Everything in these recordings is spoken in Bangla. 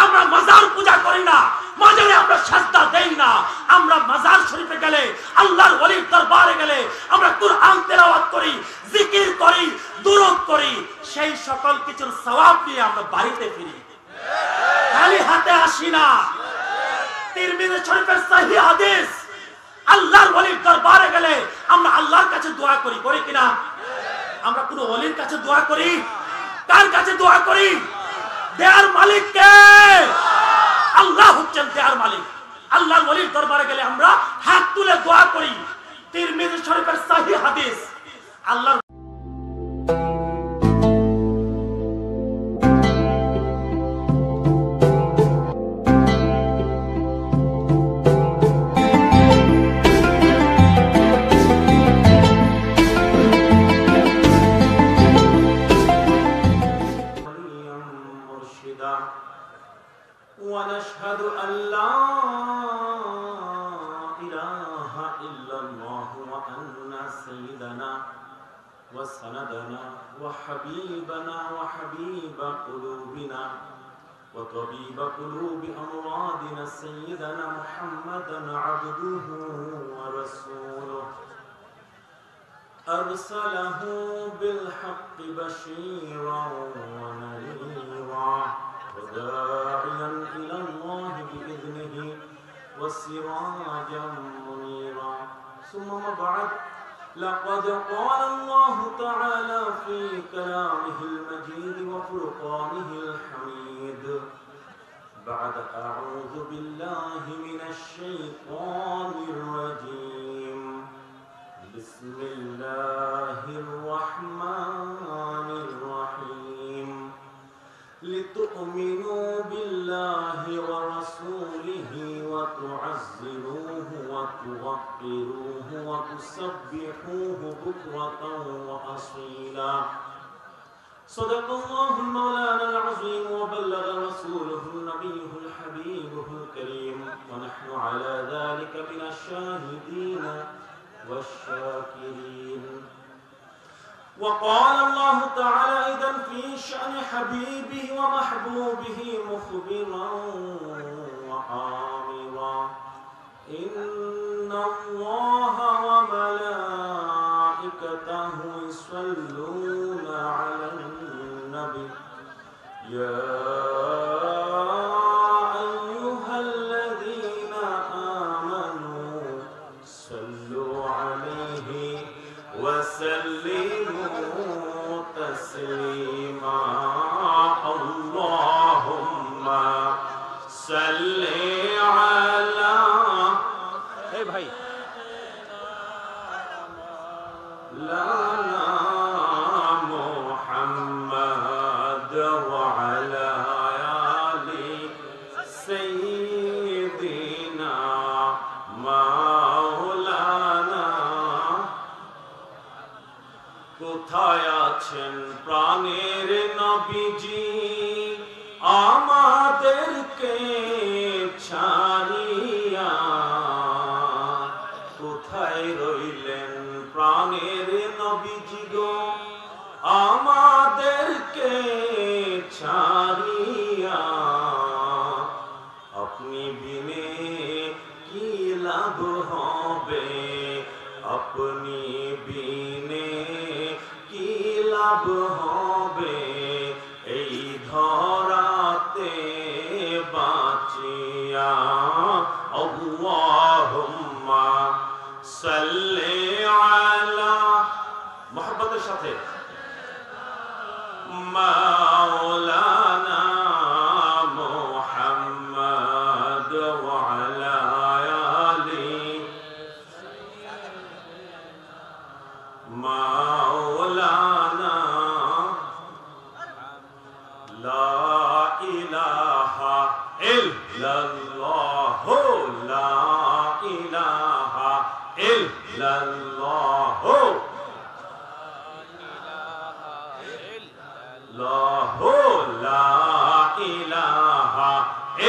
আমরা মাজার পূজা করি না, মাজারে আমরা সাজদা দেই না। আমরা মাজার শরীফে গেলে, আল্লাহর ওলির দরবারে গেলে আমরা কুরআন তেলাওয়াত করি, জিকির করি, দুরূদ করি। সেই সকল কিছুর সওয়াব নিয়ে আমরা বাড়িতে ফিরি, খালি হাতে আসি না। তিরমিজি শরীফের সহিহ হাদিস, আল্লাহর ওলির দরবারে গেলে আমরা আল্লাহর কাছে দোয়া করি, করি কিনা? আমরা কোন ওলির কাছে দোয়া করি? কার কাছে দোয়া করি? দেয়ার মালিক কে? আল্লাহ হচ্ছেন দেয়ার মালিক। আল্লাহর ওলির দরবারে গেলে আমরা হাত তুলে দোয়া করি। তিরমিজি শরীফের সহিহ হাদিস, আল্লাহ ونشهد أن لا إله إلا الله وأن سيدنا وسندنا وحبيبنا وحبيب قلوبنا وطبيب قلوب أمراضنا سيدنا محمدا عبده ورسوله أرسله بالحق بشيرا ونذيرا وداعيا إلى الله بإذنه وسراجا منيرا. ثم بعد، لقد قال الله تعالى في كلامه المجيد وفرقانه الحميد بعد أعوذ بالله من الشيطان الرجيم. بسم الله الرحمن الرحيم. لتؤمنوا بالله ورسوله وتعزروه وتوقروه وتسبحوه بكرة وأصيلا. صدق الله المولانا العظيم وبلغ رسوله النبي الحبيب الكريم، ونحن على ذلك من الشاهدين والشاكرين. وقال الله تعالى أيضا في شأن حبيبه ومحبوبه مخبرا وآمرا: إن الله وملائكته يصلون على النبي يا أيها الذين آمنوا صلوا عليه وسلموا تسليما. اللهم صل على لنا محمد وعلى آل سيدنا مولانا. কোথায় আছেন প্রাণের নবীজি আমাদেরকে ছাড়িয়া? কোথায় রইলেন প্রাণের নবীজি গো আমাদেরকে ছাড়িয়া? আপনি বিনে কি লাভ হবে? আপনি বিনে কি লাভ হবে এই ধরাতে বাঁচিয়া? আল্লাহুম্মা সাল্লি আলা, মুহাব্বতের সাথে, মাওলানা মুহাম্মদ ওয়া আলা আলি মাওলানা। লা ইলাহা ইল্লাল্লাহ, লা ইলাহা ইল্লাল্লাহ, লা ইলাহা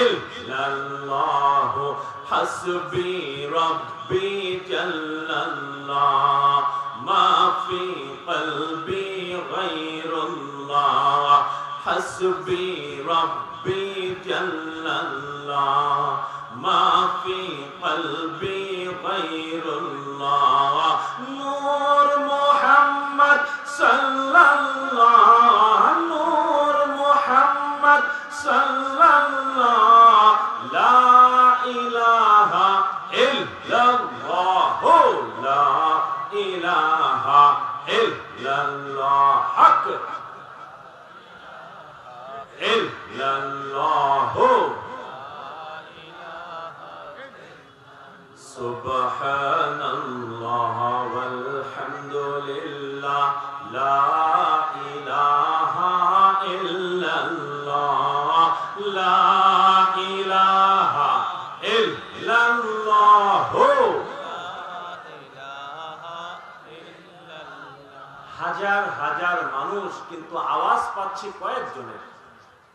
ইল্লাল্লাহ। হাসবি রব্বি জাল্লাল্লাহ, মা ফি কলবি গায়রুল্লাহ। হাসবি রব্বি ربي جل الله ما في قلبي غير الله نور محمد صلى الله نور محمد صلى الله لا إله إلا الله لا إله إلا الله حق إلا الله سبحان الله والحمد لله لا إله إلا الله لا إله إلا الله হাজার হাজার মানুষ কিন্তু আওয়াজ পাচ্ছে কয়েকজনের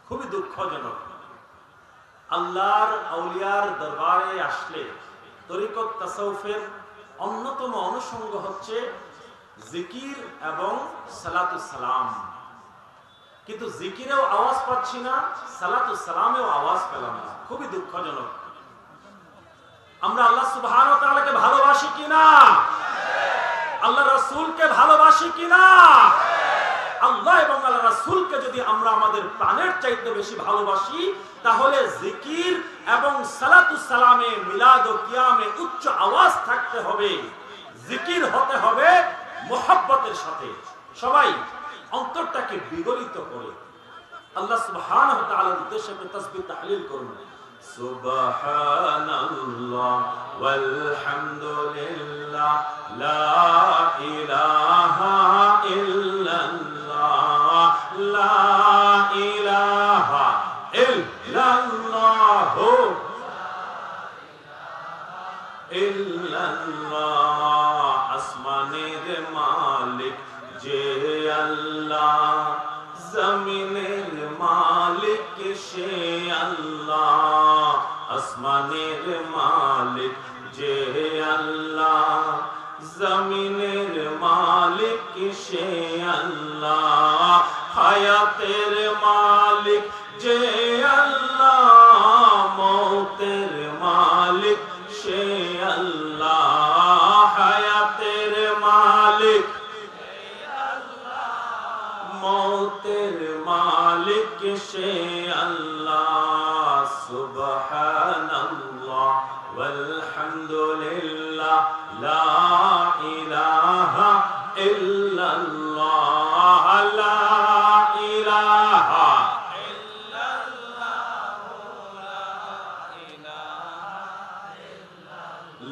খুবই দুঃখজনক আল্লাহর আউলিয়ার দরবারে আসলে তরিকত তাসাউফের অন্যতম অনুষঙ্গ হচ্ছে জিকির এবং সালাতুস সালাম কিন্তু জিকিরেও আওয়াজ পাচ্ছি না সালাতুস সালামেও আওয়াজ পেলাম না খুবই দুঃখজনক আমরা আল্লাহ সুবহানাহু ওয়া তাআলাকে ভালোবাসি কিনা আল্লাহ রাসূলকে ভালোবাসি কিনা আল্লাহ এবং আল্লাহ রাসূলকে যদি আমরা আমাদের প্রাণের চাইতে বেশি ভালোবাসি তাহলে জিকির এবং সালাতুস সালামে মিলাদ ও কিয়ামে উচ্চ আওয়াজ থাকতে হবে জিকির হতে হবে মুহাব্বতের সাথে সবাই অন্তরটাকে বিগলিত করে আল্লাহ সুবহানাহু ওয়া তাআলার উদ্দেশ্যে তাসবিহ তাহলিল করুন সুবহানাল্লাহ ওয়ালহামদুলিল্লাহ লা ইলাহা ইল্লাল্লাহ লা ইলাহা ইল্লাল্লাহ ইল্লাল্লাহ আসমানের মালিক যে আল্লাহ জমিনের মালিক সে আল্লাহ আসমানের মালিক যে আল্লাহ জমিনের মালিক সে আল্লাহ হায়াতের মালিক যে আল্লাহ মৌতের মালিক সে আল্লাহ হায়াতের মালিক মৌতের মালিক সে আল্লাহ সুবহানাল্লাহ ওয়ালহামদুলিল্লাহ লা ইলাহা ইল্লাল্লাহ লা ইলাহা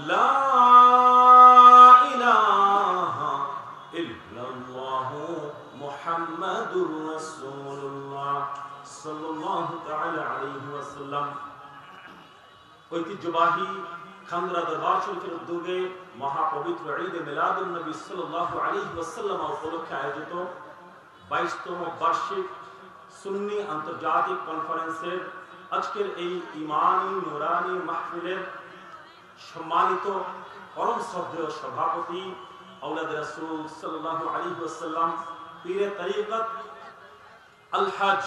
লা ইলাহা ইল্লাল্লাহ মুহাম্মাদুর রাসূলুল্লাহ সাল্লাল্লাহু তাআলা আলাইহি ওয়াসাল্লাম ঐতিহ্যবাহী খানরা দরবার শরীফের উদ্যোগে মহাপবিত্র ঈদ মিলাদুন নবী সাল্লাল্লাহু আলাইহি ওয়াসাল্লাম উপলক্ষে আয়োজিত 22তম বার্ষিক সুন্নি আন্তর্জাতিক কনফারেন্সের আজকের এই ঈমানী নুরানী মাহফিলের সম্মানিত পরম শ্রদ্ধেয় সভাপতি আওলাদ রাসূল সাল্লাল্লাহু আলাইহি ওয়াসাল্লাম পীরে তরিকত আল-হজ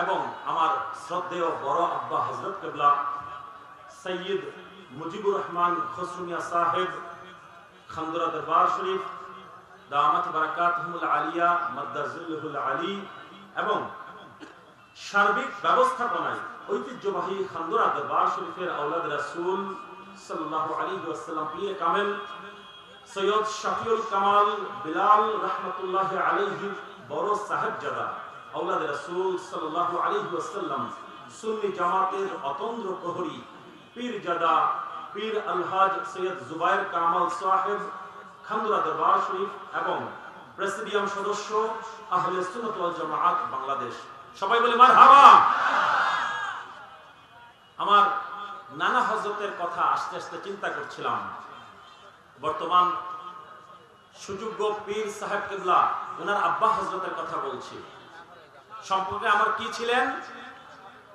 এবং আমার শ্রদ্ধেয় বড় আব্বা হযরত কিবলা সৈয়দ মুজিবুর রহমান খসরু মিয়া সাহেব খানদরা দরবার শরীফ দামাত বারাকাতুহুল আলিয়া মাদ্দাজিল্লুহুল আলী এবং সার্বিক ব্যবস্থাপনায় ঐতিহ্যবাহী খানদরা দরবার শরীফের আওলাদ রাসূল সাল্লাল্লাহু আলাইহি ওয়াসাল্লাম পীর কামেল সৈয়দ শাফিউল কামাল বিলাল রাহমাতুল্লাহি আলাইহি বড় সাহেবজাদা আওলাদ রাসূল সাল্লাল্লাহু আলাইহি ওয়াসাল্লাম সুন্নি জামাতের অতন্দ্র প্রহরী পীরজাদা পীর আলহাজ সৈয়দ জুবায়ের কামাল সাহেব খানদরা দরবার শরীফ এবং প্রেসিডিয়াম সদস্য আহলে সুন্নাত ওয়াল জামাআত বাংলাদেশ সবাই বলে মারহাবা আমার নানা হযরতের কথা আস্তে আস্তে চিন্তা করছিলাম বর্তমান সুযোগ্য পীর সাহেব কিবলা ওনার আব্বা হযরতের কথা বলছি সম্পর্কে আমার কি ছিলেন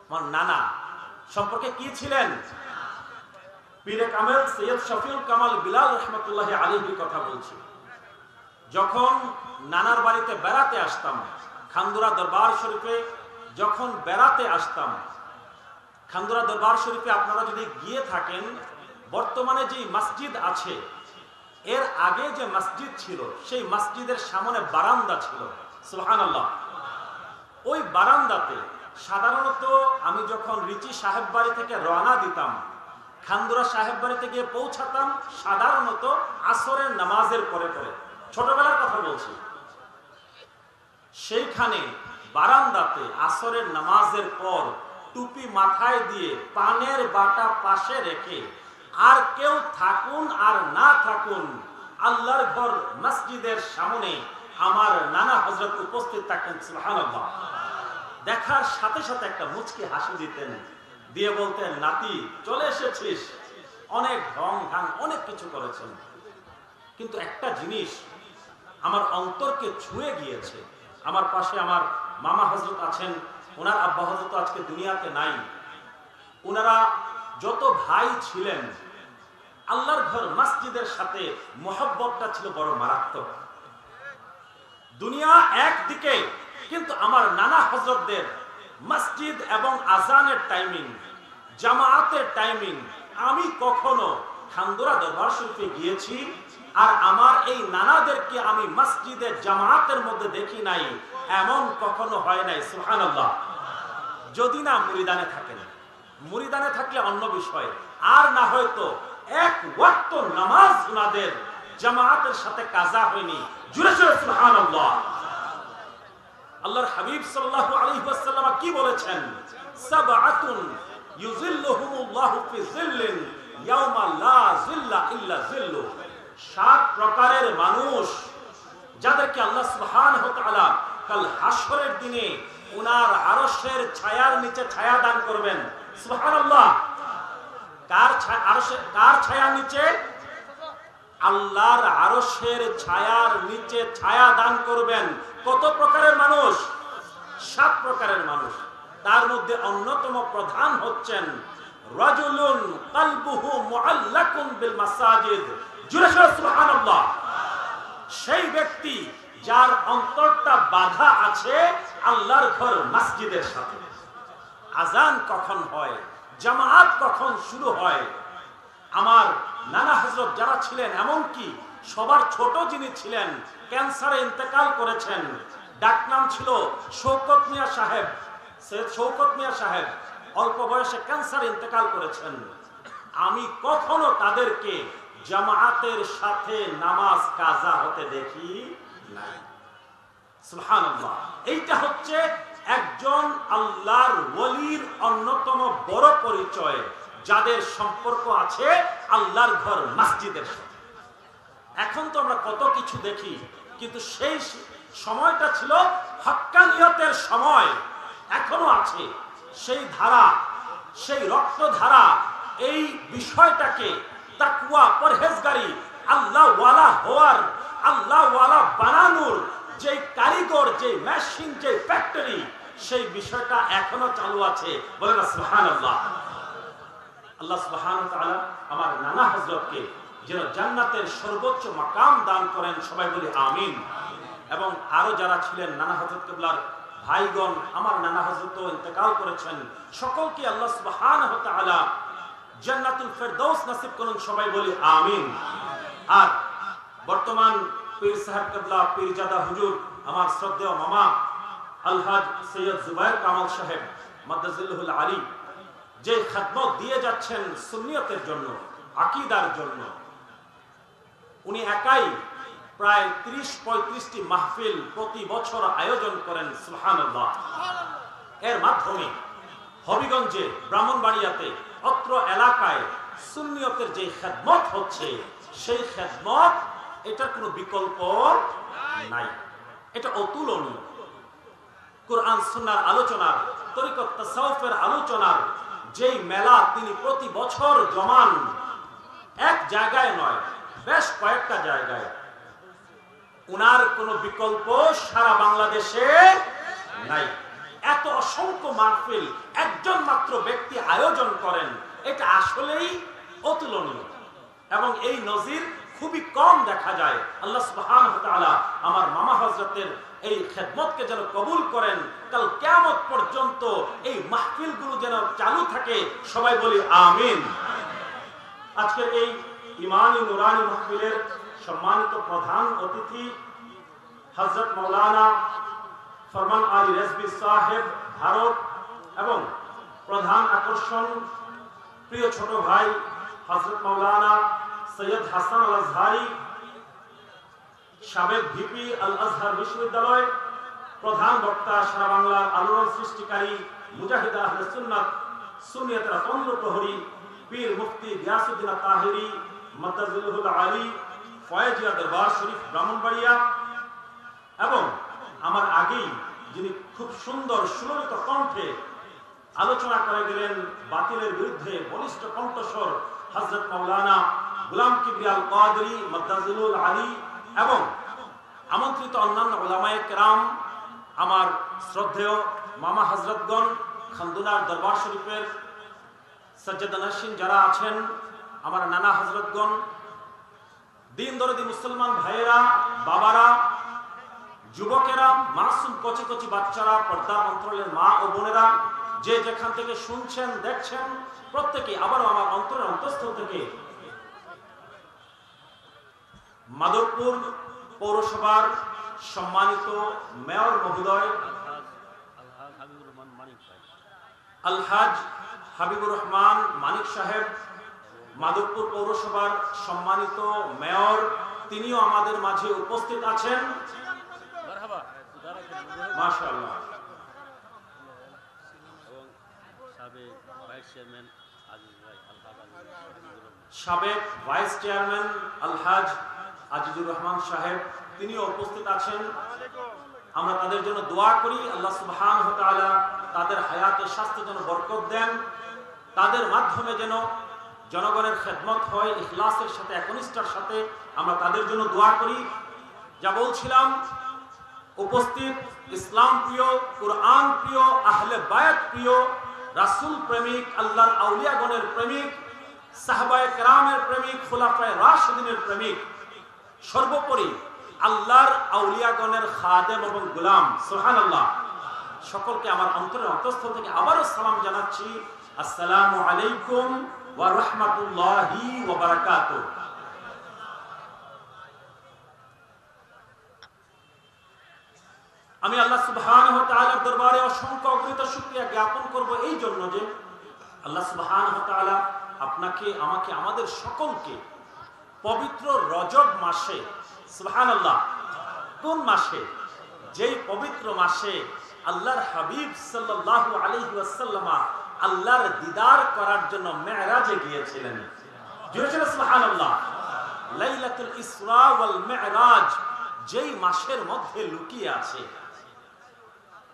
আমার নানা সম্পর্কে কি ছিলেন পীরে কামেল সৈয়দ শফিউল কামাল বিলাল রাহমাতুল্লাহি আলাইহির কথা বলছি যখন নানার বাড়িতে বেড়াতে আসতাম খানদরা দরবার শরীফে যখন বেড়াতে আসতাম খান্দুরা দরবার শরীফে, আপনারা যদি গিয়ে থাকেন, বর্তমানে যে মসজিদ আছে এর আগে যে মসজিদ ছিল সেই মসজিদের সামনে বারান্দা ছিল, সুবহানাল্লাহ। ওই বারান্দাতে সাধারণত আমি যখন রিচি সাহেব বাড়ি থেকে রওনা দিতাম, খান্দুরা সাহেব বাড়িতে গিয়ে পৌঁছাতাম সাধারণত আসরের নামাজের পরে পরে, ছোটবেলার কথা বলছি। সেইখানে বারান্দাতে আসরের নামাজের পর টুপি মাথায় দিয়ে পানের বাটা পাশে রেখে, আর কেউ থাকুন আর না থাকুন, আল্লাহর ঘর মসজিদের সামনে আমার নানা হযরত উপস্থিত থাকতেন, সুবহানাল্লাহ। দেখার সাথে সাথে একটা মুচকি হাসি দিতেন, দিয়ে বলতেন, নাতি চলে এসেছিস, অনেক ঢং ঢাং অনেক কিছু করেছেন, কিন্তু একটা জিনিস আমার অন্তরকে ছুঁয়ে গিয়েছে। আমার পাশে আমার মামা হযরত আছেন, ওনার আব্বা হযরত আজকে দুনিয়াতে নাই। ওনারা যত ভাই ছিলেন, আল্লাহর ঘর মসজিদের সাথে মহব্বতটা ছিল বড় মারাত্মক। দুনিয়া একদিকে, কিন্তু আমার নানা হযরতদের মসজিদ এবং আজানের টাইমিং, জামায়াতের টাইমিং, আমি কখনো খান্দুরা দরবার শরীফে গিয়েছি আর আমার এই নানাদেরকে আমি মসজিদের জামায়াতের মধ্যে দেখি নাই, এমন কখনো হয় নাই, সুবহানাল্লাহ। যদি না মুরিদানে থাকেন, মুরিদানে থাকলে অন্য বিষয়, আর না হয়তো এক ওয়াক্ত নামাজ উনাদের জামায়াতের সাথে কাজা হয়নি। জুড়ে জুড়ে সুবহানাল্লাহ। আল্লাহর হাবিব সাল্লাল্লাহু আলাইহি ওয়াসাল্লাম কি বলেছেন? সাবআতুন ইউযিল্লুহুমুল্লাহু ফি যিল্লিন ইয়াওমা লা যিল্লা ইল্লা যিল্লু। 7 প্রকারের মানুষ যাদেরকে আল্লাহ সুবহানাহু ওয়া তাআলা কাল হাশরের দিনে উনার আরশের ছায়ার নিচে ছায়া দান করবেন, সুবহানাল্লাহ। কার ছায়ার নিচে? আল্লাহর আরশের ছায়ার নিচে ছায়া দান করবেন। কত প্রকারের মানুষ? 7 প্রকারের মানুষ। তার মধ্যে অন্যতম প্রধান হচ্ছেন রাজুলুন কলবুহু মুআল্লাকুন বিল মাসাজিদ। জোরে জোরে সুবহানাল্লাহ। সেই ব্যক্তি যার অন্তরটা বাঁধা আছে আল্লাহর ঘর মসজিদের সাথে। আজান কখন হয়, জামাত কখন শুরু হয়, আমার নানা হযরত যারা ছিলেন, এমনকি সবার ছোট যিনি ছিলেন, ক্যান্সারে ইন্তেকাল করেছেন, ডাকনাম ছিল শওকত মিয়া সাহেব, সৈয়দ শওকত মিয়া সাহেব, অল্প বয়সে ক্যান্সারে ইন্তেকাল করেছেন। আমি কখনো তাদেরকে জামাতের সাথে নামাজ কাজা হতে দেখি নাই, সুবহানাল্লাহ। এইটা হচ্ছে একজন আল্লাহর ওলির অন্যতম বড় পরিচয়, যাদের সম্পর্ক আছে আল্লাহর ঘর মসজিদের সাথে। এখন তো আমরা কত কিছু দেখি, কিন্তু সেই সময়টা ছিল হক্কানিয়তের সময়, এখনো আছে সেই ধারা, সেই রক্তধারা। এই বিষয়টাকে তাকওয়া, পরহেজগারি, আল্লাহ ওয়ালা হওয়ার, আল্লাহ ওয়ালা বানানোর যে কারিগর, যে মেশিন, যে ফ্যাক্টরি, সেই বিষয়টা এখনো চালু আছে। বলেন সুবহানাল্লাহ। আল্লাহ সুবহানাহু ওয়া তাআলা আমার নানা হযরতকে যেন জান্নাতের সর্বোচ্চ মাকাম দান করেন, সবাই বলি আমিন। এবং আরো যারা ছিলেন নানা হযরত কিবলার ভাইগণ, আমার নানা হযরতও ইন্তেকাল করেছেন, সকলকে আল্লাহ সুবহানাহু ওয়া তাআলা জান্নাতুল ফেরদৌস নসিব করুন, সবাই বলি আমিন। আর বর্তমান পীর সাহেব কিবলা পীরজাদা হুজুর, আমার শ্রদ্ধেয় মামা আলহাজ সৈয়দ জুবায়ের কামাল সাহেব মাদ্দাজিল্লাহুল আলী, যে খেদমত দিয়ে যাচ্ছেন সুন্নিয়তের জন্য, আকীদার জন্য, উনি একাই প্রায় 30-35টি মাহফিল প্রতি বছর আয়োজন করেন, সুবহানাল্লাহ। এর মাধ্যমে হবিগঞ্জে, ব্রাহ্মণবাড়িয়াতে, অত্র এলাকায় সুন্নিয়তের যে খেদমত হচ্ছে, সেই খেদমত, এটার কোনো বিকল্প নাই, এটা অতুলনীয়। কুরআন সুন্নাহর আলোচনার, তরিকত তাসাউফের আলোচনার যেই মেলা তিনি প্রতি বছর জমান, এক জায়গায় নয়, বেশ কয়েকটা জায়গায়, উনার কোনো বিকল্প সারা বাংলাদেশে নাই। এত অসংখ্য মাহফিল একজন মাত্র ব্যক্তি আয়োজন করেন, এটা আসলেই অতুলনীয় এবং এই নজির খুবই কম দেখা যায়। আল্লাহ সুবহানাহু ওয়া তাআলা আমার মামা হযরতের এই খেদমতকে যেন কবুল করেন, কাল কিয়ামত পর্যন্ত এই মাহফিলগুলো যেন চালু থাকে। সবাই বলি আমিন। আজকের এই ইমানি নুরানি মাহফিলের সম্মানিত প্রধান অতিথি হযরত মাওলানা ফরমান আলী রেজভী সাহেব ভারত, এবং প্রধান আকর্ষণ প্রিয় ছোট ভাই হযরত মাওলানা সৈয়দ হাসান আল আজহারি, সাবেক ভিপি আল আজহার বিশ্ববিদ্যালয়, প্রধান বক্তা সারা বাংলার আলোড়ন সৃষ্টিকারী মুজাহিদ আহলে সুন্নাত সুন্নিয়তের তন্দ্র প্রহরী পীর মুফতি গিয়াসউদ্দিন তাহেরি মাদ্দাজিলুল আলী ফয়েজিয়া দরবার শরীফ ব্রাহ্মণবাড়িয়া, এবং আমার আগেই যিনি খুব সুন্দর সুললিত কণ্ঠে আলোচনা করে গেলেন বাতিলের বিরুদ্ধে বলিষ্ঠ কণ্ঠস্বর হযরত মাওলানা গোলাম কিবরিয়া আল কাদরি মাদ্দাজিলুল আলী, এবং আমন্ত্রিত অন্যান্য উলামায়ে কেরাম, আমার শ্রদ্ধেয় মামা হযরতগণ, খানদুনার দরবার শরীফের সজ্জাদানশীন যারা আছেন, আমার নানা হযরতগণ, দিন দরদি মুসলমান ভাইয়েরা, বাবারা, যুবকেরা, মাসুম কচি কচি বাচ্চারা, পর্দার অন্তরালের মা ও বোনেরা, যে যেখান থেকে শুনছেন দেখছেন, প্রত্যেকে আবারও আমার অন্তরের অন্তঃস্থল থেকে মাদকপুর পৌরসভার সম্মানিত মেয়র মহোদয় আলহাজ হাবিবুর রহমান মানিক সাহেব, মাদকপুর পৌরসভার সম্মানিত মেয়র, তিনিও আমাদের মাঝে উপস্থিত আছেন। মাশাআল্লাহ। সাবেক ভাইস চেয়ারম্যান আলহাজ আজিজুর রহমান সাহেব, তিনিও উপস্থিত আছেন। আমরা তাদের জন্য দোয়া করি, আল্লাহ সুবহানাহু ওয়া তাআলা তাদের হায়াতে স্বাস্থ্যে যেন বরকত দেন, তাদের মাধ্যমে যেন জনগণের খেদমত হয় ইখলাসের সাথে, একনিষ্ঠার সাথে। আমরা তাদের জন্য দোয়া করি। যা বলছিলাম, উপস্থিত ইসলাম প্রিয়, কুরআন প্রিয়, আহলে বায়াত প্রিয়, রাসূল প্রেমিক, আল্লাহর আউলিয়াগণের প্রেমিক, সাহাবায়ে কেরামের প্রেমিক, খুলাফায়ে রাশিদিনের প্রেমিক, সর্বোপরি আল্লাহর আউলিয়াগণের খাদেম এবং গোলাম, সুবহানাল্লাহ, সকলকে আমার অন্তরের অন্তঃস্থল থেকে আবারও সালাম জানাচ্ছি। আসসালামু আলাইকুম ওয়া রাহমাতুল্লাহি ওয়া বারাকাতুহু। আমি আল্লাহ সুবহানাহু ওয়া তাআলার দরবারে অসংখ্য অগণিত শুকরিয়া জ্ঞাপন করব এই জন্য যে আল্লাহ সুবহানাহু ওয়া তাআলা আপনাকে, আমাকে, আমাদের সকলকে পবিত্র রজব মাসে, সুবহানাল্লাহ, কোন মাসে? যেই পবিত্র মাসে আল্লাহর হাবিব সাল্লাল্লাহু আলাইহি ওয়াসাল্লাম আল্লাহর দিদার করার জন্য মেরাজে গিয়েছিলেন। জোরে সুবহানাল্লাহ। লাইলাতুল ইসরা ওয়াল মিরাজ যেই মাসের মধ্যে লুকিয়ে আছে,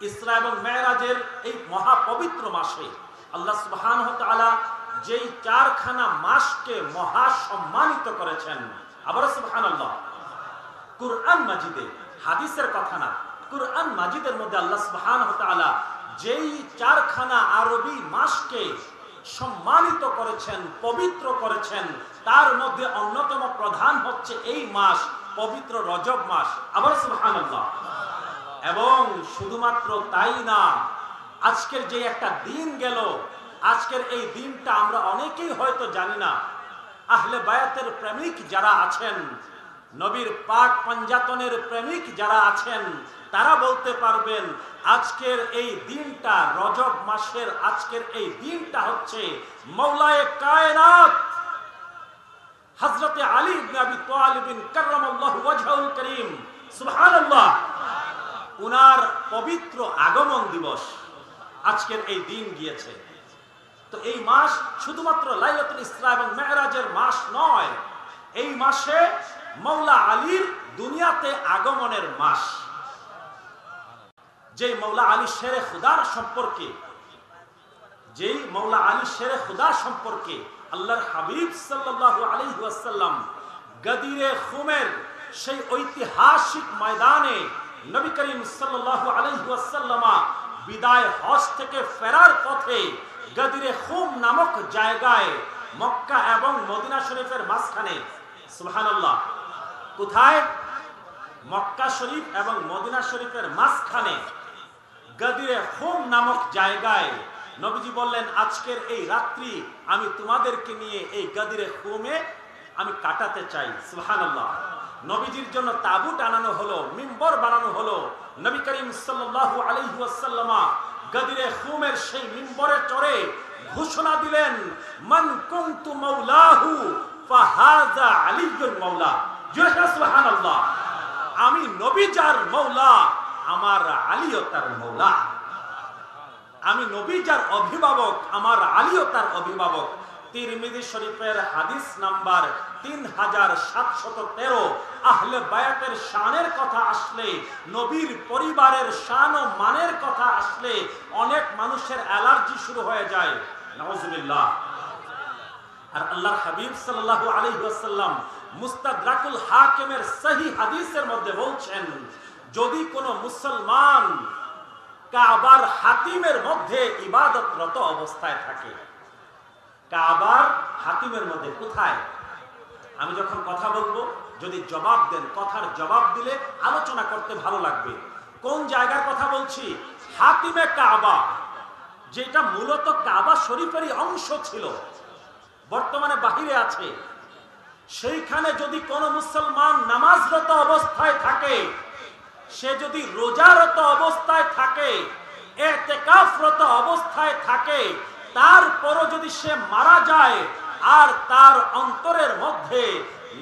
ইসরা এবং মেরাজের এই মহা পবিত্র মাসে আল্লাহ সুবহানাহু ওয়া তাআলা যেই চারখানা মাসকে মহা সম্মানিত করেছেন। আবার সুবহানাল্লাহ। কুরআন মাজিদে, হাদিসের কথা না, কুরআন মাজিদের মধ্যে আল্লাহ সুবহানাহু ওয়া তাআলা যেই চারখানা আরবি মাসকে সম্মানিত করেছেন, পবিত্র করেছেন, তার মধ্যে অন্যতম প্রধান হচ্ছে এই মাস, পবিত্র রজব মাস। আবার সুবহানাল্লাহ। এবং শুধুমাত্র তাই না, আজকের যে একটা দিন গেল, আজকের এই দিনটা আমরা অনেকেই হয়তো জানি না। আহলে বায়াতের প্রেমিক যারা আছেন, নবীর পাক পাঞ্জাতনের প্রেমিক যারা আছেন, তারা বলতে পারবেন আজকের এই দিনটা, রজব মাসের আজকের এই দিনটা হচ্ছে মওলায়ে কায়নাত হযরতে আলী ইবনে আবি তালিব কাররামাল্লাহু ওয়াজহুল কারীম, সুবহানাল্লাহ, উনার পবিত্র আগমন দিবস আজকের এই দিন গিয়েছে। তো এই মাস শুধুমাত্র লাইলাতুল ইসরা এবং মেরাজের মাস নয়, এই মাসে মওলা আলীর দুনিয়াতে আগমনের মাস। যেই মওলা আলী শেরে খুদার সম্পর্কে, যেই মওলা আলী শেরে খুদা সম্পর্কে আল্লাহর হাবিব সাল্লাল্লাহু আলাইহি ওয়াসাল্লাম গদিরে খুমের সেই ঐতিহাসিক ময়দানে নবী করিম সাল্লাল্লাহু আলাইহি ওয়াসাল্লাম বিদায় হজ থেকে ফেরার পথে গদিরে খুম নামক জায়গায়, মক্কা এবং মদিনা শরীফের মাঝখানে, সুবহানাল্লাহ, কোথায়? মক্কা শরীফ এবং মদিনা শরীফের মাঝখানে গাদিরে খুম নামক জায়গায় নবীজি বললেন, আজকের এই রাত্রি আমি তোমাদেরকে নিয়ে এই গাদিরে খুমে আমি কাটাতে চাই। সুবহানাল্লাহ। নবীজির জন্য তাবুত আনানো হলো, মিম্বর বানানো হলো। নবী করিম সাল্লাল্লাহু আলাইহি ওয়াসাল্লাম গাদিরে খুমের সেই মিম্বরে চড়ে ঘোষণা দিলেন, মান কুনতু মাওলাহু ফাহাযা আলিয়্যুন মাওলা। জোরে সুবহানাল্লাহ। আমি নবী যার মওলা, আমার আলীও তার মওলা। আমি নবী যার অভিভাবক, আমার আলীও তার অভিভাবক। তিরমিজি শরীফের হাদিস নাম্বার 3713। আহলে বায়াতের শানের কথা আসলে, নবীর পরিবারের শান ও মানের কথা আসলে অনেক মানুষের অ্যালার্জি শুরু হয়ে যায়। নাউজুবিল্লাহ। আর আল্লাহর হাবিব সাল্লাল্লাহু আলাইহি ওয়াসাল্লাম মুস্তাদরাকুল হাকিমের সহিহ হাদিসের মধ্যে বলছেন, যদি কোনো মুসলমান কাবার হাতিমের মধ্যে ইবাদতরত অবস্থায় থাকে, কাবার হাতিমের মধ্যে কোথায়? আমি যখন কথা বলবো যদি জবাব দেন, কথার জবাব দিলে আলোচনা করতে ভালো লাগবে। কোন জায়গার কথা বলছি? হাতিমে কাবা, যেটা মূলত কাবা শরীফেরই অংশ ছিল, বর্তমানে বাহিরে আছে। সেইখানে যদি কোনো মুসলমান নামাজরত অবস্থায় থাকে, সে যদি রোজারত অবস্থায় থাকে, ইতিকাফরত অবস্থায় থাকে, তারপরও যদি সে মারা যায় আর তার অন্তরের মধ্যে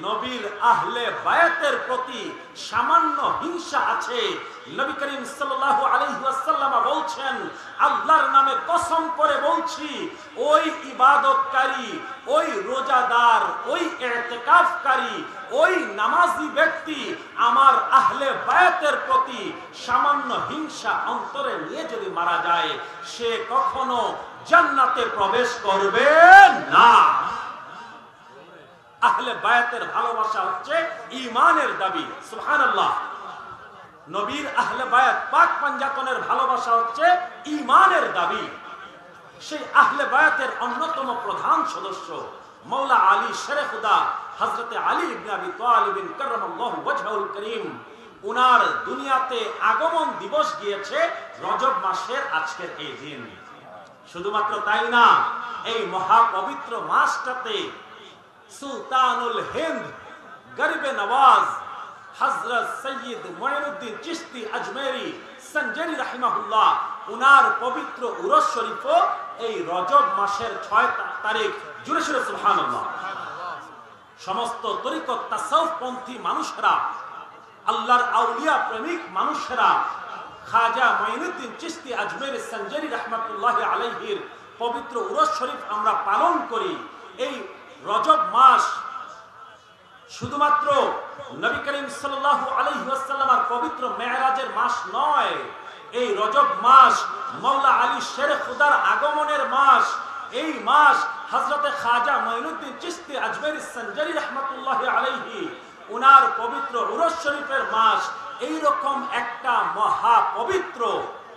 নবীর আহলে বায়াতের প্রতি সামান্য হিংসা আছে, নবী করিম সাল্লাল্লাহু আলাইহি ওয়াসাল্লাম বলছেন, আল্লাহর নামে কসম করে বলছি, ওই ইবাদতকারী, ওই রোজাদার, ওই ইতিকাফকারী, ওই নামাজি ব্যক্তি আমার আহলে বায়াতের প্রতি সামান্য হিংসা অন্তরে নিয়ে যদি মারা যায়, সে কখনো জান্নাতে প্রবেশ করবে না। আহলে বায়াতের ভালোবাসা হচ্ছে ঈমানের দাবি। সুবহানাল্লাহ। নবীর আহলে বায়াত পাক পাঞ্জাতনের ভালোবাসা হচ্ছে ঈমানের দাবি। সেই আহলে বায়াতের অন্যতম প্রধান সদস্য মাওলা আলী শেরে খুদা হযরতে আলী ইবনে আবি তালিব কাররামাল্লাহু ওয়াজহুল করিম, উনার দুনিয়াতে আগমন দিবস গিয়েছে রজব মাসের আজকের এই দিন। শুধুমাত্র তাই না, এই মহাপবিত্র মাসটাতে সুলতানুল হিন্দ গরিবে নওয়াজ হযরত সৈয়দ মুঈনুদ্দিন চিশতি আজমেরি সঞ্জরি রাহিমাহুল্লাহ, উনার পবিত্র উরস শরীফও এই রজব মাসের 6 তারিখ। জুড়ে সুরে সুবহানাল্লাহ। সমস্ত তরিকত তাসাউফ পন্থী মানুষরা, আল্লাহর আউলিয়া প্রেমিক মানুষরা খাজা মুঈনুদ্দিন চিশতি আজমেরি সঞ্জরি রাহমাতুল্লাহি আলাইহির পবিত্র উরস শরীফ আমরা পালন করি। এই রজব মাস শুধুমাত্র নবী করিম সাল্লাল্লাহু আলাইহি ওয়াসাল্লামের পবিত্র মেরাজের মাস নয়, এই রজব মাস মাওলা আলী শেরে খুদার আগমনের মাস। এই মাস হযরতে খাজা মুঈনুদ্দিন চিশতি আজমেরি সঞ্জরি রাহমাতুল্লাহি আলাইহি উনার পবিত্র উরস শরীফের মাস। এই রকম একটা মহা পবিত্র,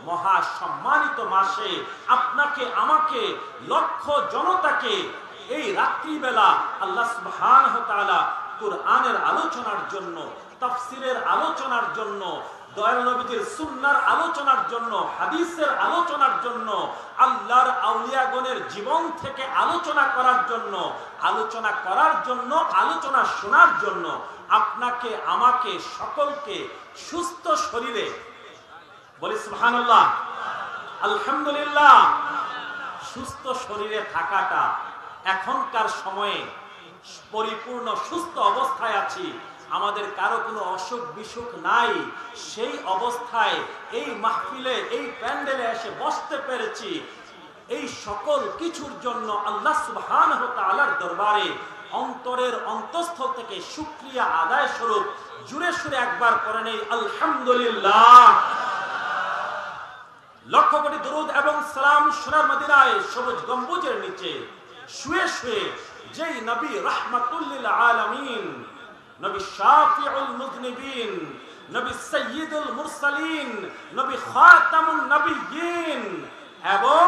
মহা সম্মানিত মাসে আপনাকে আমাকে লক্ষ জনতাকে এই রাত্রিবেলা আল্লাহ সুবহানাহু ওয়া তাআলা কুরআনের আলোচনার জন্য, তাফসীরের আলোচনার জন্য, দয়াল নবীজির সুন্নাহর আলোচনার জন্য, হাদিসের আলোচনার জন্য, আল্লাহর আউলিয়াগণের জীবন থেকে আলোচনা করার জন্য, আলোচনা শোনার জন্য আপনাকে আমাকে সকলকে সুস্থ শরীরে, বলি সুবহানাল্লাহ, আলহামদুলিল্লাহ, সুস্থ শরীরে থাকাটা এখনকার সময়ে পরিপূর্ণ সুস্থ অবস্থায় আছি, আমাদের কারো কোনো অসুখ বিসুখ নাই, সেই অবস্থায় এই মাহফিলে, এই প্যান্ডেলে এসে বসতে পেরেছি, এই সকল কিছুর জন্য আল্লাহ সুবহানাহু ওয়া তাআলার দরবারে অন্তরের অন্তঃস্থল থেকে শুকরিয়া আদায় স্বরূপ জুড়ে সুরে একবার করে নেই আলহামদুলিল্লাহ। লক্ষ কোটি দরুদ এবং সালাম সোনার মদিনায় সবুজ গম্বুজের নিচে শুয়ে শুয়ে যেই নবী রাহমাতুল লিল আলামিন, নবী শাফিউল মুযনিবিন, নবী সাইয়্যিদুল মুরসালিন, নবী খাতামুন নবিয়্যিন এবং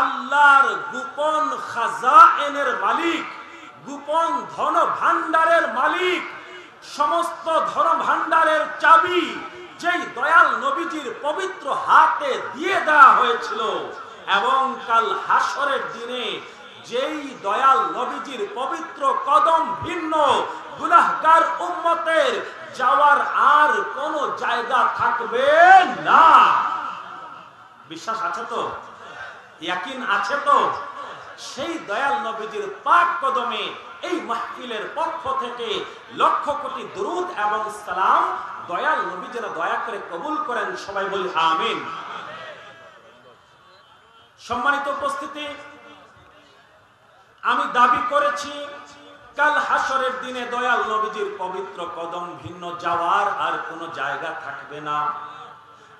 আল্লাহর গোপন খাজায়েনের মালিক, গোপন ধন ভান্ডারের মালিক সমস্ত ধর্ম ভান্ডারের চাবি যেই দয়াল নবীজির পবিত্র হাতে দিয়ে দেওয়া হয়েছিল, এবং কাল হাসরের দিনে যেই দয়াল নবীজির পবিত্র কদম ভিন্ন গুনাহগার উম্মতের যাওয়ার আর কোন জায়গা থাকবে না। বিশ্বাস আছে তো? ইয়াকিন আছে তো? সেই দয়াল নবীজির পাক কদমে এই মাহফিলের পক্ষ থেকে লক্ষ কোটি দুরূদ এবং সালাম দয়াল নবী যেন দয়া করে কবুল করেন। সবাই বলি আমিন। সম্মানিত উপস্থিতি, আমি দাবি করেছি কাল হাসরের দিনে দয়াল নবীজির পবিত্র কদম ভিন্ন যাওয়ার আর কোনো জায়গা থাকবে না।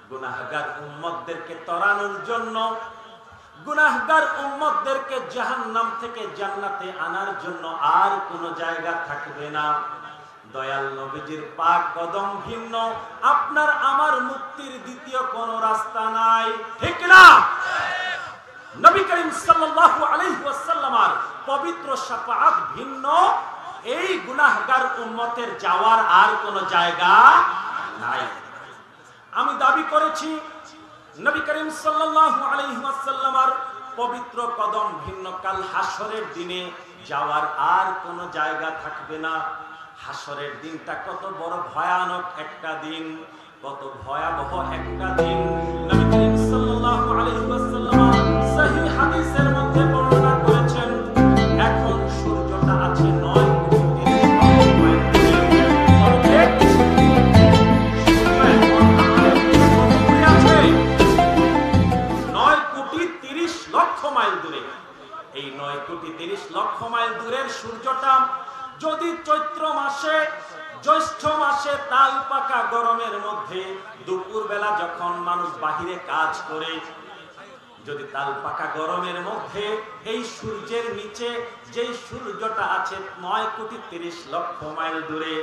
গুনাহগার উম্মতদেরকে তরানোর জন্য, গুনাহগার উম্মতদেরকে জাহান্নাম থেকে জান্নাতে আনার জন্য আর কোনো জায়গা থাকবে না। দয়াল নবীজির পাক কদম ভিন্ন আপনার আমার মুক্তির দ্বিতীয় কোনো রাস্তা নাই, ঠিক না? নবী করিম সাল্লাল্লাহু আলাইহি ওয়াসাল্লামের পবিত্র শাফাআত ভিন্ন এই গুনাহগার উম্মতের যাওয়ার আর কোনো জায়গা নাই। আমি দাবি করেছি নবী করিম সাল্লাল্লাহু আলাইহি ওয়াসাল্লামের পবিত্র কদম ভিন্ন কাল হাসরের দিনে যাওয়ার আর কোনো জায়গা থাকবে না। হাসরের দিনটা কত বড় ভয়ানক একটা দিন, কত ভয়াবহ একটা দিন। নবী করিম সাল্লাল্লাহু আলাইহি ওয়াসাল্লাম সহিহ হাদিসের মধ্যে বর্ণনা করেছেন, এখন সূর্যটা আছে 9 কোটি 30 লক্ষ মাইল দূরে। এই 9 কোটি 30 লক্ষ মাইল দূরের সূর্যটা যদি চৈত্র মাসে, জ্যৈষ্ঠ মাসে তাল পাকা গরমের মধ্যে দুপুর বেলা যখন মানুষ বাহিরে কাজ করে, যদি তাল পাকা গরমের মধ্যে এই সূর্যের নিচে যেই সূর্যটা আছে 9 কোটি 30 লক্ষ মাইল দূরে,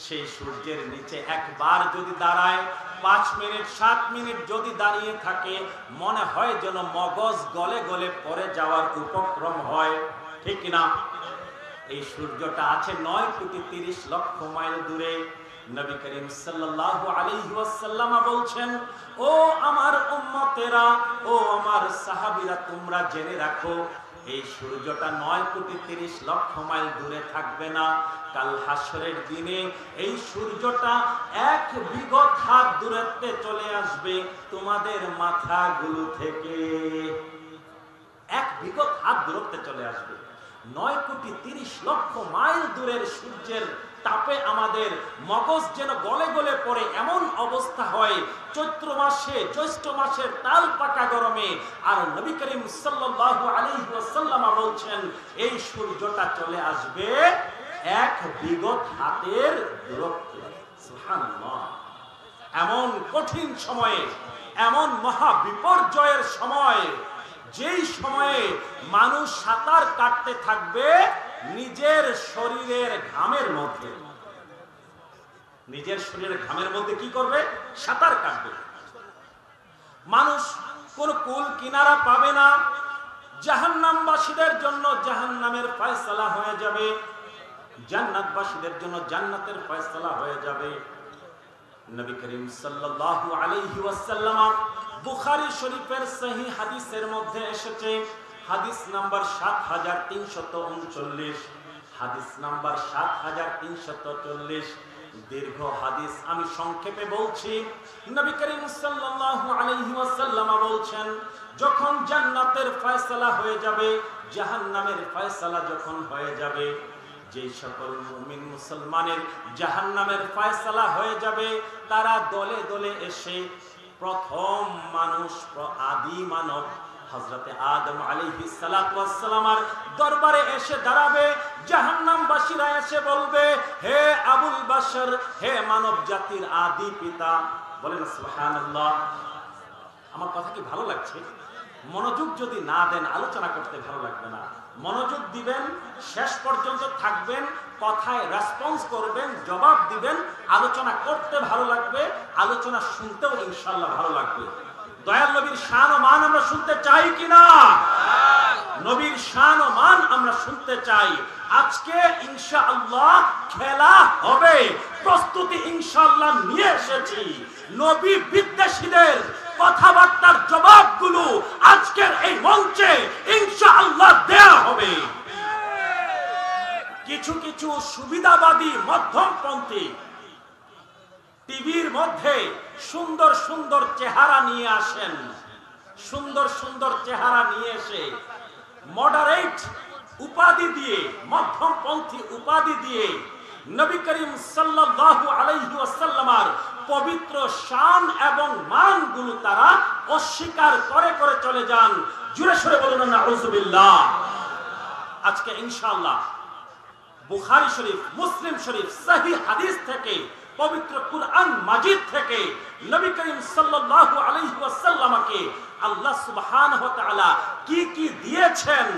সেই সূর্যের নিচে একবার যদি দাঁড়ায়, 5 মিনিট 7 মিনিট যদি দাঁড়িয়ে থাকে, মনে হয় যেন মগজ গলে গলে পড়ে যাওয়ার উপক্রম হয়, ঠিক না? এই সূর্যটা আছে 9 কোটি 30 লক্ষ মাইল দূরে। নবী করিম সাল্লাল্লাহু আলাইহি ওয়াসাল্লাম বলছেন, ও আমার উম্মতেরা, ও আমার সাহাবীরা, তোমরা জেনে রাখো এই সূর্যটা 9 কোটি 30 লক্ষ মাইল দূরে থাকবে না। কাল হাসরের দিনে এই সূর্যটা 1 বিগত হাত দূরত্বে চলে আসবে তোমাদের মাথাগুলো থেকে। 1 বিগত হাত দূরত্বে চলে আসবে। 9 কোটি 30 লক্ষ মাইল দূরের সূর্যের তাপে আমাদের মগজ যেন গলে গলে পড়ে এমন অবস্থা হয় চৈত্র মাসে, জ্যৈষ্ঠ মাসের তাল পাকা গরমে। আর নবী করিম সাল্লাল্লাহু আলাইহি ওয়াসাল্লাম বলছেন এই সূর্যটা চলে আসবে 1 বিগত হাতের দূরত্বে। সুবহানাল্লাহ। এমন কঠিন সময়ে, এমন মহা বিপর্যয়ের সময়, যেই সময়ে মানুষ সাঁতার কাটতে থাকবে নিজের শরীরের ঘামের মধ্যে। নিজের শরীরের ঘামের মধ্যে কি করবে? সাঁতার কাটবে। মানুষ কোন কুল কিনারা পাবে না। জাহান্নামবাসীদের জন্য জাহান্নামের ফয়সালা হয়ে যাবে, জান্নাতবাসীদের জন্য জান্নাতের ফয়সালা হয়ে যাবে। নবী করিম সাল্লাল্লাহু আলাইহি ওয়াসাল্লাম বুখারী শরীফের সহিহ হাদিসের মধ্যে এসেছে, হাদিস নাম্বার 7339, হাদিস নাম্বার 7340, দীর্ঘ হাদিস, আমি সংক্ষেপে বলছি। নবী করিম সাল্লাল্লাহু আলাইহি ওয়াসাল্লাম বলছেন, যখন জান্নাতের ফয়সালা হয়ে যাবে, জাহান্নামের ফয়সালা যখন হয়ে যাবে, যে সকল মুমিন মুসলমানের জাহান্নামের ফয়সালা হয়ে যাবে, তারা দলে দলে এসে প্রথম মানুষ, আদি মানব হযরতে আদম আলাইহিস সালাতু ওয়াস সালামের দরবারে এসে দাঁড়াবে। জাহান্নামবাসীরা এসে বলবে, হে আবুল বাশর, হে মানব জাতির আদি পিতা। বলেন সুবহানাল্লাহ। আমার কথা কি ভালো লাগছে? মনোযোগ যদি না দেন আলোচনা করতে ভালো লাগবে না। মনোযোগ দিবেন, শেষ পর্যন্ত থাকবেন, কথায় রেসপন্স করবেন, জবাব দিবেন, আলোচনা করতে ভালো লাগবে, আলোচনা শুনতেও ইনশাআল্লাহ ভালো লাগবে। দয়াল নবীর শান ও মান আমরা শুনতে চাই কিনা? নবীর শান ও মান আমরা শুনতে চাই। আজকে ইনশাআল্লাহ খেলা হবে, প্রস্তুতি ইনশাআল্লাহ নিয়ে এসেছি। নবী বিদ্বেষীদের কথাবার্তার জবাবগুলো আজকের এই মঞ্চে ইনশাআল্লাহ দেয়া হবে। কিছু কিছু সুবিধাবাদী মধ্যমপন্থী টিভির মধ্যে সুন্দর সুন্দর চেহারা নিয়ে আসেন, সুন্দর সুন্দর চেহারা নিয়ে এসে মডারেট উপাধি দিয়ে, মধ্যমপন্থী উপাধি দিয়ে নবী করিম সাল্লাল্লাহু আলাইহি ওয়াসাল্লামের পবিত্র শান এবং মানগুলো তারা অস্বীকার করে করে চলে যান। জোরে সোরে বলুন নাউযুবিল্লাহ। আজকে ইনশাআল্লাহ বুখারী শরীফ, মুসলিম শরীফ সহিহ হাদিস থেকে, পবিত্র কুরআন মাজিদ থেকে নবী করিম সাল্লাল্লাহু আলাইহি ওয়াসাল্লামকে আল্লাহ সুবহানাহু ওয়া তাআলা কি কি দিয়েছেন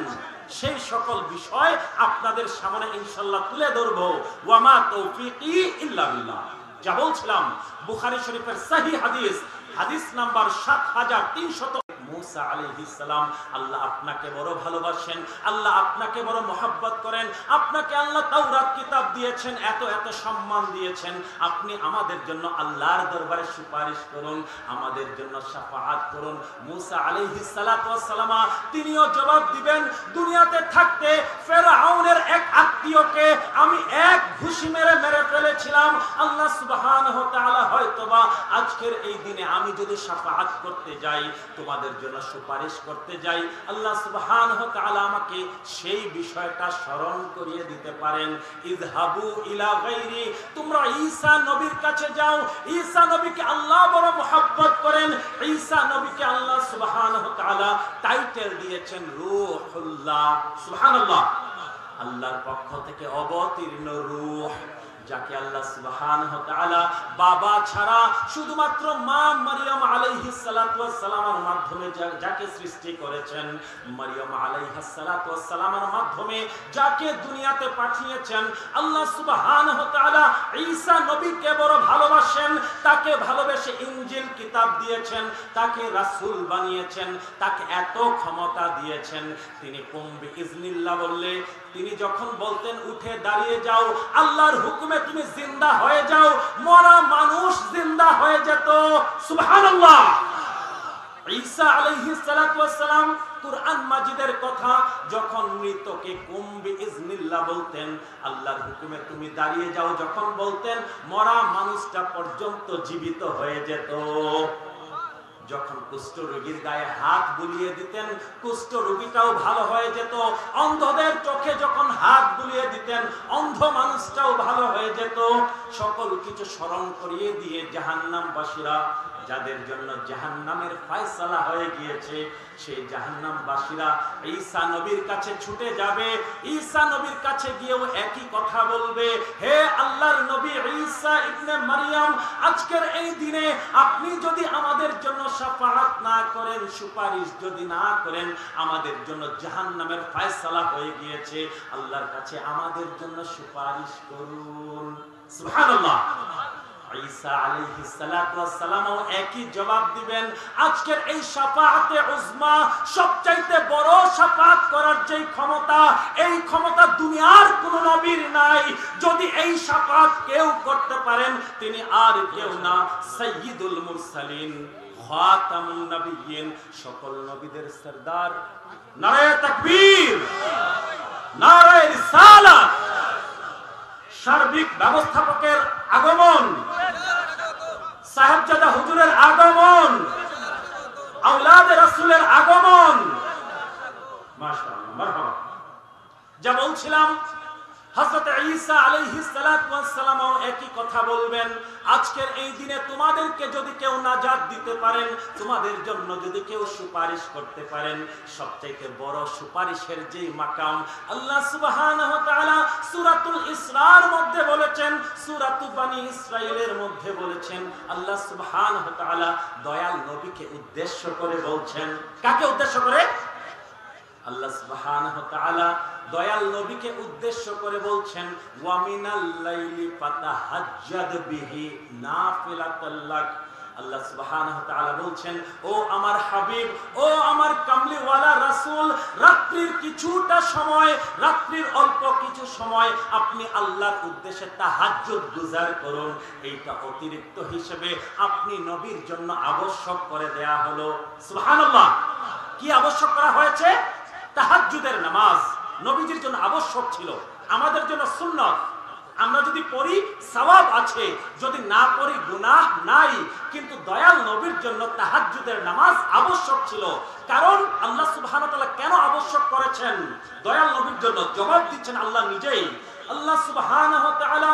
সেই সকল বিষয় আপনাদের সামনে ইনশাআল্লাহ তুলে ধরব। ওয়া মা তৌফিকি ইল্লা বিল্লাহ। যা বলছিলাম বুখারী শরীফের সহিহ হাদিস, হাদিস নাম্বার ৭৩০০। মুসা আলাইহিস সালাম, আল্লাহ আপনাকে বড় ভালোবাসেন, আল্লাহ আপনাকে বড় মহব্বত করেন, আপনাকে আল্লাহ তাওরাত কিতাব দিয়েছেন, এত এত সম্মান দিয়েছেন, আপনি আমাদের জন্য আল্লাহর দরবারে সুপারিশ করুন, আমাদের জন্য শাফাআত করুন। মুসা আলাইহিস সালাতু ওয়াস সালাম তিনিও জবাব দিবেন, দুনিয়াতে থাকতে ফেরাউনের এক আত্মীয়কে আমি এক ঘুষি মেরে ফেলেছিলাম। আল্লাহ সুবহানাহু ওয়া তাআলা হয়তোবা আজকের এই দিনে আমি যদি শাফাআত করতে যাই, তোমাদের জন্য সুপারিশ করতে যাই, আল্লাহ সুবহানাহু ওয়া তাআলা আমাকে সেই বিষয়টা স্মরণ করিয়ে দিতে পারেন। ইযহাবু ইলা গায়রি, তোমরা ঈসা নবীর কাছে যাও। ঈসা নবীকে আল্লাহ বড় মহব্বত করেন। ঈসা নবীকে আল্লাহ সুবহানাহু ওয়া তাআলা টাইটেল দিয়েছেন রূহুল্লাহ। সুবহানাল্লাহ। আল্লাহর পক্ষ থেকে অবতীর্ণ রূহ, যাকে আল্লাহ সুবহানাহু ওয়া তাআলা বাবা ছাড়া শুধুমাত্র মা মারিয়াম আলাইহিস সালাতু ওয়াস সালামের মাধ্যমে যাকে সৃষ্টি করেছেন, মারিয়াম আলাইহিস সালাতু ওয়াস সালামের মাধ্যমে যাকে দুনিয়াতে পাঠিয়েছেন, আল্লাহ সুবহানাহু ওয়া তাআলা ঈসা নবীকে বড় ভালোবাসেন, তাকে ভালোবেসে ইনজিল কিতাব দিয়েছেন, তাকে রাসূল বানিয়েছেন, তাকে এত ক্ষমতা দিয়েছেন, তিনি কুম বিইজনিল্লাহ বললে, তিনি যখন বলতেন উঠে দাঁড়িয়ে যাও, আল্লাহর হুকুমে তুমি জিন্দা হয়ে যাও, মরা মানুষ জিন্দা হয়ে যেত। সুবহানাল্লাহ। ঈসা আলাইহিস সালাতু ওয়াস সালাম কুরআন মাজিদের কথা, যখন মৃতকে কুম বিইজনিল্লাহ বলতেন, আল্লাহর হুকুমে তুমি দাঁড়িয়ে যাও যখন বলতেন, মরা মানুষটা পর্যন্ত জীবিত হয়ে যেত। যখন কুষ্ঠ রোগীর গায়ে হাত বুলিয়ে দিতেন, কুষ্ঠ রোগীটাও ভালো হয়ে যেত। অন্ধদের চোখে যখন হাত বুলিয়ে দিতেন, অন্ধ মানুষটাও ভালো হয়ে যেত। সকল কিছু স্মরণ করিয়ে দিয়ে জাহান্নামবাসীরা, যাদের জন্য জাহান্নামের ফয়সালা হয়ে গিয়েছে, সেই জাহান্নামবাসীরা ঈসা নবীর কাছে ছুটে যাবে। ঈসা নবীর কাছে গিয়েও একই কথা বলবে, হে আল্লাহর নবী ঈসা ইবনে মারইয়াম, আজকের এই দিনে আপনি যদি আমাদের জন্য শাফাআত না করেন, সুপারিশ যদি না করেন, আমাদের জন্য জাহান্নামের ফয়সালা হয়ে গিয়েছে, আল্লাহর কাছে আমাদের জন্য সুপারিশ করুন। সুবহানাল্লাহ। ঈসা আলাইহিস সালাতু ওয়াস সালাম একই জবাব দিবেন। আজকের এই শাফাআতে উজমা, সবচাইতে বড় শাফাআত করার যে ক্ষমতা, এই ক্ষমতা দুনিয়ার কোন নবীর নাই। যদি এই শাফাআত কেউ করতে পারেন, তিনি আর কেউ না, সাইয়্যিদুল মুরসালিন, খাতামুন নবিয়্যিন, সকল নবীদের সরদার। নারায়ে তাকবীর, নারায়ে রিসালাত। সার্বিক ব্যবস্থাপকের আগমন, সাহেবজাদা হুজুরের আগমন, আওলাদে রাসূলের আগমন। মাশাআল্লাহ, মারহাবা। যা বলছিলাম, হযরত ঈসা আলাইহিস সালাতু ওয়াস সালাম একই কথা বলবেন। আজকের এই দিনে তোমাদেরকে যদি কেউ নাজাত দিতে পারেন, তোমাদের জন্য যদি কেউ সুপারিশ করতে পারেন, সবচেয়ে বড় সুপারিশের যেই মাকাম আল্লাহ সুবহানাহু ওয়া তাআলা সূরাতুল ইসরার মধ্যে বলেছেন, সূরাতু বনি ইসরাঈলের মধ্যে বলেছেন, আল্লাহ সুবহানাহু ওয়া তাআলা দয়াল নবীকে উদ্দেশ্য করে বলছেন। কাকে উদ্দেশ্য করে? আল্লাহ সুবহানাহু ওয়া তাআলা দয়াল নবীকে উদ্দেশ্য করে বলছেন, ওয়া মিনাল লাইলি ফাতাহাজ্জাদ বিহি নাফিলাতাল লাক। আল্লাহ সুবহানাহু ওয়া তাআলা বলছেন, ও আমার হাবিব, ও আমার কামলিওয়ালা রাসূল, রাত রাত্রির কিছুটা সময়, রাত্রির অল্প কিছু সময় আপনি আল্লাহর উদ্দেশ্যে তাহাজ্জুদ গুজার করুন। এইটা অতিরিক্ত হিসেবে আপনি নবীর জন্য আবশ্যক করে দেয়া হলো। সুবহানাল্লাহ। কি আবশ্যক করা হয়েছে? তাহাজ্জুদের নামাজ নবীজির জন্য আবশ্যক ছিল, আমাদের জন্য সুন্নাত। আমরা যদি পড়ি সওয়াব আছে, যদি না পড়ি গুনাহ নাই। কিন্তু দয়াল নবীর জন্য তাহাজ্জুদের নামাজ আবশ্যক ছিল। কারণ আল্লাহ সুবহানাহু ওয়া তাআলা কেন আবশ্যক করেছেন দয়াল নবীর জন্য? জবাব দিচ্ছেন আল্লাহ নিজেই। আল্লাহ সুবহানাহু ওয়া তাআলা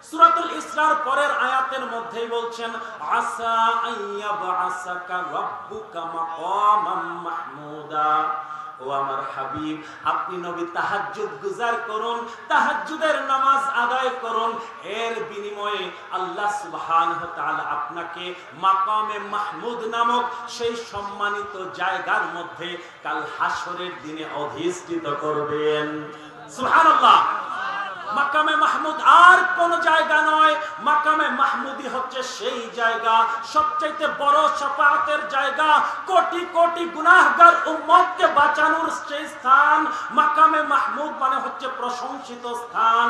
সূরাতুল ইসরার পরের আয়াতের মধ্যেই বলছেন, আসা আইয়াবআসাকা রাব্বুকা মাকামান মাহমুদা। ও আমার হাবিব, আপনি নবী তাহাজ্জুদ গুজার করুন, তাহাজ্জুদের নামাজ আদায় করুন। এর বিনিময়ে আল্লাহ সুবহানাহু ওয়া তাআলা আপনাকে মাকামে মাহমুদ নামক সেই সম্মানিত জায়গার মধ্যে কাল হাসরের দিনে অধিষ্ঠিত করবেন। সুবহানাল্লাহ। মাকামে মাহমুদ আর কোন জায়গা নয়, মাকামে মাহমুদি হচ্ছে সেই জায়গা, সবচাইতে বড় শাফাআতের জায়গা, কোটি কোটি গুনাহগার উম্মতকে বাঁচানোর সেই স্থান। মাকামে মাহমুদ মানে হচ্ছে প্রশংসিত স্থান।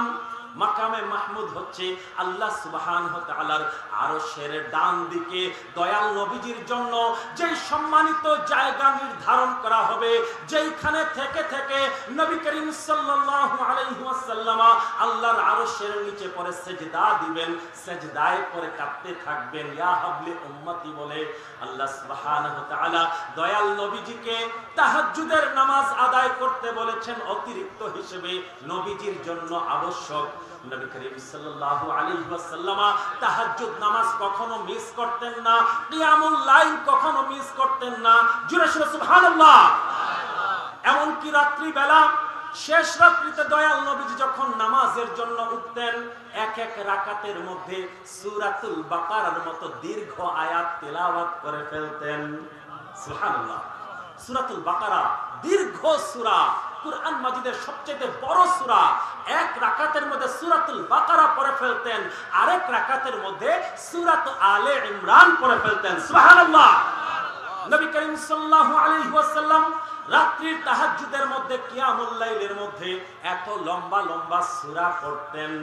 মাকামে মাহমুদ হচ্ছে আল্লাহ সুবহানাহু ওয়া তাআলার আরশের ডান দিকে দয়াল নবীজির জন্য যেই সম্মানিত জায়গা নির্ধারণ করা হবে, যেইখানে থেকে থেকে নবী করিম সাল্লাল্লাহু আলাইহি ওয়াসাল্লাম আল্লাহর আরশের নিচে পড়ে সিজদা দিবেন, সিজদায় পড়ে কাঁদতে থাকবেন ইয়া হাবলি উম্মতি বলে। আল্লাহ সুবহানাহু ওয়া তাআলা দয়াল নবীজিকে তাহাজ্জুদের নামাজ আদায় করতে বলেছেন অতিরিক্ত হিসেবে, নবীজির জন্য আবশ্যক। নবী করিম সাল্লাল্লাহু আলাইহি ওয়াসাল্লাম তাহাজ্জুদ নামাজ কখনো মিস করতেন না, কিয়ামুল লাইল কখনো মিস করতেন না। জোরে জোরে সুবহানাল্লাহ। এমন কি রাত্রি বেলা শেষ রাত্রিতে দয়াল নবীজি যখন নামাজের জন্য উঠতেন, এক এক রাকাতের মধ্যে সূরাতুল বাকারার মতো দীর্ঘ আয়াত তেলাওয়াত করে ফেলতেন। সুবহানাল্লাহ। সূরাতুল বাকারা দীর্ঘ সূরা, কুরআন মাজিদের সবচেয়ে বড় সূরা। এক রাকাতের মধ্যে সূরাতুল বাকারা পড়ে ফেলতেন, আরেক রাকাতের মধ্যে সূরাত আলে ইমরান পড়ে ফেলতেন। সুবহানাল্লাহ। নবী করিম সাল্লাল্লাহু আলাইহি ওয়াসাল্লাম রাত্রির তাহাজ্জুদের মধ্যে কিয়ামুল লাইলের মধ্যে এত লম্বা লম্বা সূরা পড়তেন।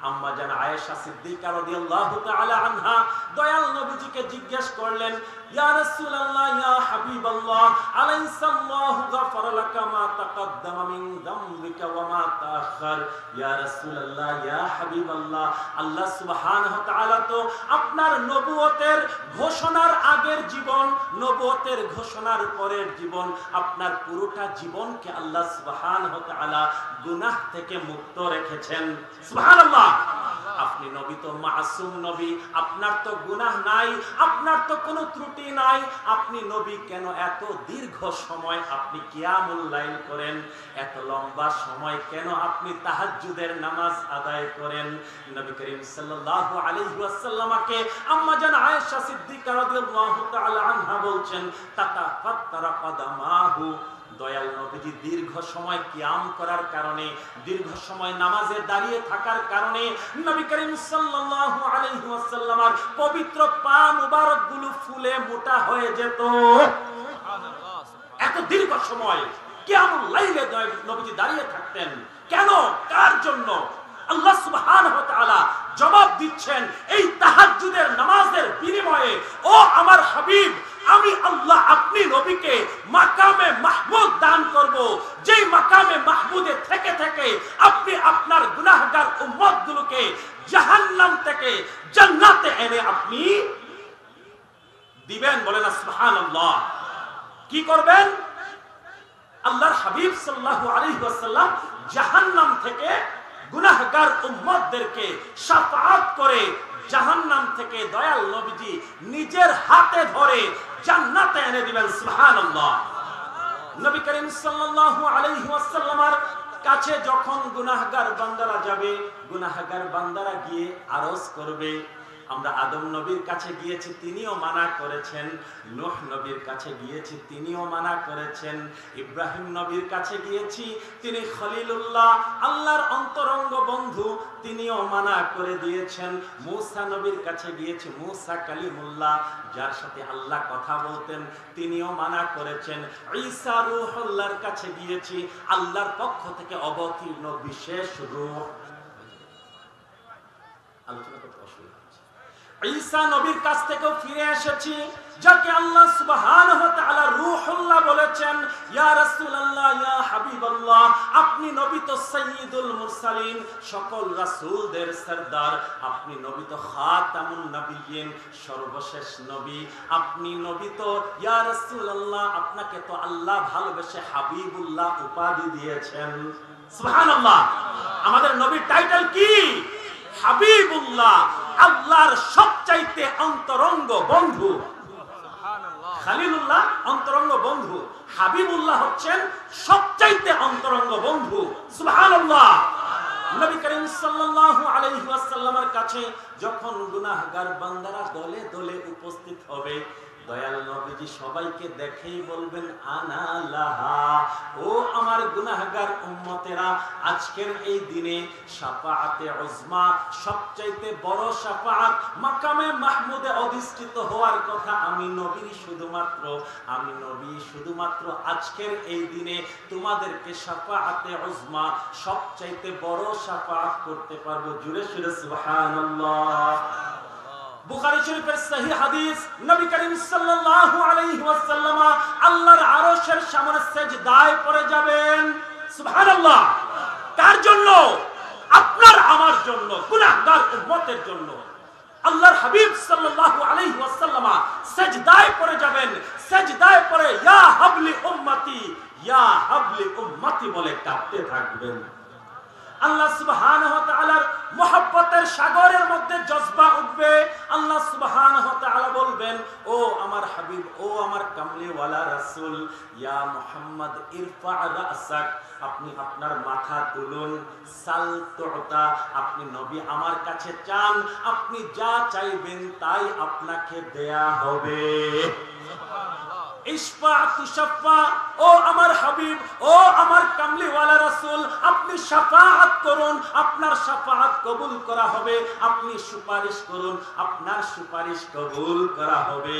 আম্মা জান আয়েশা সিদ্দিকা রাদিয়াল্লাহু তাআলা আনহা দয়াল নবীজিকে জিজ্ঞেস করলেন, ইয়া রাসূলুল্লাহ ইয়া হাবিবাল্লাহ আলাইসাল্লাহু গাফারা লাকা মা তাকাদ্দামা মিন যামবিকা ওয়া মা তাআখার। ইয়া রাসূলুল্লাহ ইয়া হাবিবাল্লাহ, আল্লাহ সুবহানাহু ওয়া তাআলা তো আপনার নবুয়তের ঘোষণার আগের জীবন, নবুয়তের ঘোষণার পরের জীবন, আপনার পুরোটা জীবনকে আল্লাহ সুবহানাহু ওয়া তাআলা গুনাহ থেকে মুক্ত রেখেছেন। সুবহানাল্লাহ। আপনি নবী তো মাসুম নবী, আপনার তো গুনাহ নাই, আপনার তো কোনো ত্রুটি নাই। আপনি নবী কেন এত দীর্ঘ সময় আপনি কিয়ামুল লাইল করেন? এত লম্বা সময় কেন আপনি তাহাজ্জুদের নামাজ আদায় করেন? নবী করিম সাল্লাল্লাহু আলাইহি ওয়াসাল্লামকে আম্মা জান আয়েশা সিদ্দিকা রাদিয়াল্লাহু তাআলা আনহা বলছেন, তাতাফাত্তারা কদামাহু, দয়াল নবীজি দীর্ঘ সময় কিয়াম করার কারণে, দীর্ঘ সময় নামাজে দাঁড়িয়ে থাকার কারণে নবী করিম সাল্লাল্লাহু আলাইহি ওয়াসাল্লামের পবিত্র পা মুবারকগুলো ফুলে মোটা হয়ে যেত। সুবহানাল্লাহ। এত দীর্ঘ সময় কিয়ামুল লাইলে নবীজি দাঁড়িয়ে থাকতেন কেন? কার জন্য? আল্লাহ সুবহানাহু ওয়া তাআলা জবাব দিচ্ছেন এই তাহাজ্জুদের নামাজের বিনিময়ে, ও আমার হাবিব, আমি আল্লাহ আপনি নবীকে মাকামে মাহমুদ দান করব, যেই মাকামে মাহমুদে থেকে থেকে আপনি আপনার গুনাহগার উম্মতগুলোকে জাহান্নাম থেকে জান্নাতে এনে আপনি দিবেন। বলেন না সুবহানাল্লাহ। কি করবেন? আল্লাহর হাবিব সাল্লাল্লাহু আলাইহি ওয়াসাল্লাম জাহান্নাম থেকে গুনাহগার উম্মতদেরকে শাফাআত করে জাহান্নাম থেকে দয়াল নবীজি নিজের হাতে ধরে জান্নাতে এনে দিবেন। সুবহানাল্লাহ। নবী করিম সাল্লাল্লাহু আলাইহি ওয়াসাল্লামের কাছে যখন গুনাহগার বান্দারা যাবে, গুনাহগার বান্দারা গিয়ে আরজ করবে, আমরা আদম নবীর কাছে গিয়েছি, তিনিও মানা করেছেন। নূহ নবীর কাছে গিয়েছি, তিনিও মানা করেছেন। ইব্রাহিম নবীর কাছে গিয়েছি, তিনি খলিলুল্লাহ, আল্লাহর অন্তরঙ্গ বন্ধু, তিনিও মানা করে দিয়েছেন। মূসা নবীর কাছে গিয়েছি, মূসা কালিমুল্লাহ, যার সাথে আল্লাহ কথা বলতেন, তিনিও মানা করেছেন। ঈসা রূহুল্লাহর কাছে গিয়েছি, আল্লাহর পক্ষ থেকে অবতীর্ণ বিশেষ রূহ। আলোচনা করতে অসুবিধা হচ্ছে। ঈসা নবীর কাছ থেকেও ফিরে এসেছি, যাকে আল্লাহ সুবহানাহু ওয়া তাআলা রূহুল্লাহ বলেছেন। ইয়া রাসূলুল্লাহ, ইয়া হাবিবাল্লাহ, আপনি নবী তো সাইয়্যিদুল মুরসালিন, সকল রাসূলদের সরদার। আপনি নবী তো খাতামুন নবিয়্যিন, সর্বশেষ নবী। আপনি নবী তো ইয়া রাসূলুল্লাহ, আপনাকে তো আল্লাহ ভালোবেসে হাবিবুল্লাহ উপাধি দিয়েছেন। সুবহানাল্লাহ। আমাদের নবীর টাইটেল কি? হাবিবুল্লাহ, আল্লাহর সবচাইতে অন্তরঙ্গ বন্ধু। খলিলুল্লাহ অন্তরঙ্গ বন্ধু, হাবিবুল্লাহ হচ্ছেন সবচাইতে অন্তরঙ্গ বন্ধু। সুবহানাল্লাহ। নবী করিম সাল্লাল্লাহু আলাইহি ওয়াসাল্লামের কাছে যখন গুনাহগার বান্দারা দলে দলে উপস্থিত হবে, দয়াল নবীজি সবাইকে দেখেই বলবেন আনা লাহা, ও আমার গুনাহগার উম্মতেরা, আজকের এই দিনে শাফাআতে উজমা, সবচাইতে বড় শাফাআত, মাকামে মাহমুদে অধিষ্ঠিত হওয়ার কথা আমি নবী শুধুমাত্র আজকের এই দিনে তোমাদেরকে শাফাআতে উজমা, সবচাইতে বড় শাফাআত করতে পারবো। জুড়ে সুরে সুবহানাল্লাহ। বুখারী শরীফের সহিহ হাদিস, নবী করিম সাল্লাল্লাহু আলাইহি ওয়াসাল্লাম আল্লাহর আরশের সামনে সিজদায় পড়ে যাবেন। সুবহানাল্লাহ। কার জন্য? আপনার আমার জন্য, গুনাহগার উম্মতের জন্য। আল্লাহর হাবিব সাল্লাল্লাহু আলাইহি ওয়াসাল্লাম সিজদায় পড়ে যাবেন। সিজদায় পড়ে ইয়া হাবলি উম্মতি, ইয়া হাবলি উম্মতি বলে কাঁদতে থাকবেন। আল্লাহ সুবহানাহু ওয়া তাআলার মহব্বতের সাগরের মধ্যে জজবা উঠবে। আল্লাহ সুবহানাহু ওয়া তাআলা বলবেন, ও আমার হাবিব, ও আমার কামলিওয়ালা রাসূল, ইয়া মুহাম্মদ ইরফা রাসাক, আপনি আপনার মাথা তুলুন। সাল তুতা, আপনি নবী আমার কাছে চান, আপনি যা চাইবেন তাই আপনাকে দেয়া হবে। ইশফা তুশফা, ও আমার হাবিব, ও আমার কামলিওয়ালা রাসূল, আপনি শাফাআত করুন, আপনার শাফাআত কবুল করা হবে। আপনি সুপারিশ করুন, আপনার সুপারিশ কবুল করা হবে।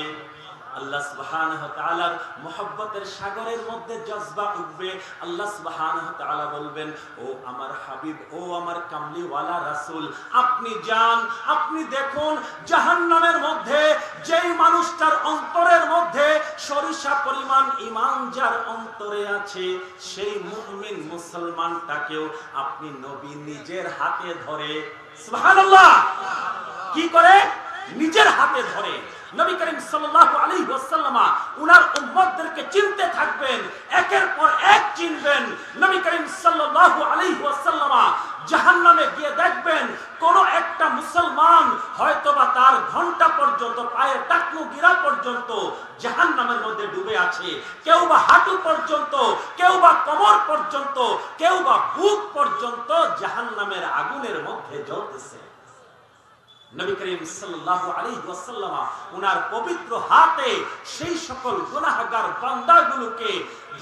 আল্লাহ সুবহানাহু ওয়া তাআলার মহব্বতের সাগরের মধ্যে জজবা উঠবে। আল্লাহ সুবহানাহু ওয়া তাআলা বলবেন, ও আমার হাবিব, ও আমার কামলিওয়ালা রাসূল, আপনি যান, আপনি দেখুন জাহান্নামের মধ্যে যেই মানুষটার অন্তরের মধ্যে সরিষা পরিমাণ ঈমান যার অন্তরে আছে, সেই মুমিন মুসলমানটাকেও আপনি নবী নিজের হাতে ধরে, সুবহানাল্লাহ, কি করে? নিজের হাতে ধরে। নবী করিম সাল্লাল্লাহু আলাইহি ওয়াসাল্লাম উনার উম্মতদেরকে চিনতে থাকবেন, একের পর এক চিনবেন। নবী করিম সাল্লাল্লাহু আলাইহি ওয়াসাল্লাম জাহান্নামে গিয়ে দেখবেন কোন একটা মুসলমান হয়তোবা তার ঘন্টা পর্যন্ত, পায়ের টাকনু গিরা পর্যন্ত জাহান্নামের মধ্যে ডুবে আছে, কেউ বা হাঁটু পর্যন্ত, কেউ বা কোমর পর্যন্ত, কেউ বা বুক পর্যন্ত জাহান্নামের আগুনের মধ্যে জ্বলতেছে। নবী করিম সাল্লাল্লাহু আলাইহি ওয়াসাল্লাম উনার পবিত্র হাতে সেই সকল গুনাহগার বান্দাগুলোকে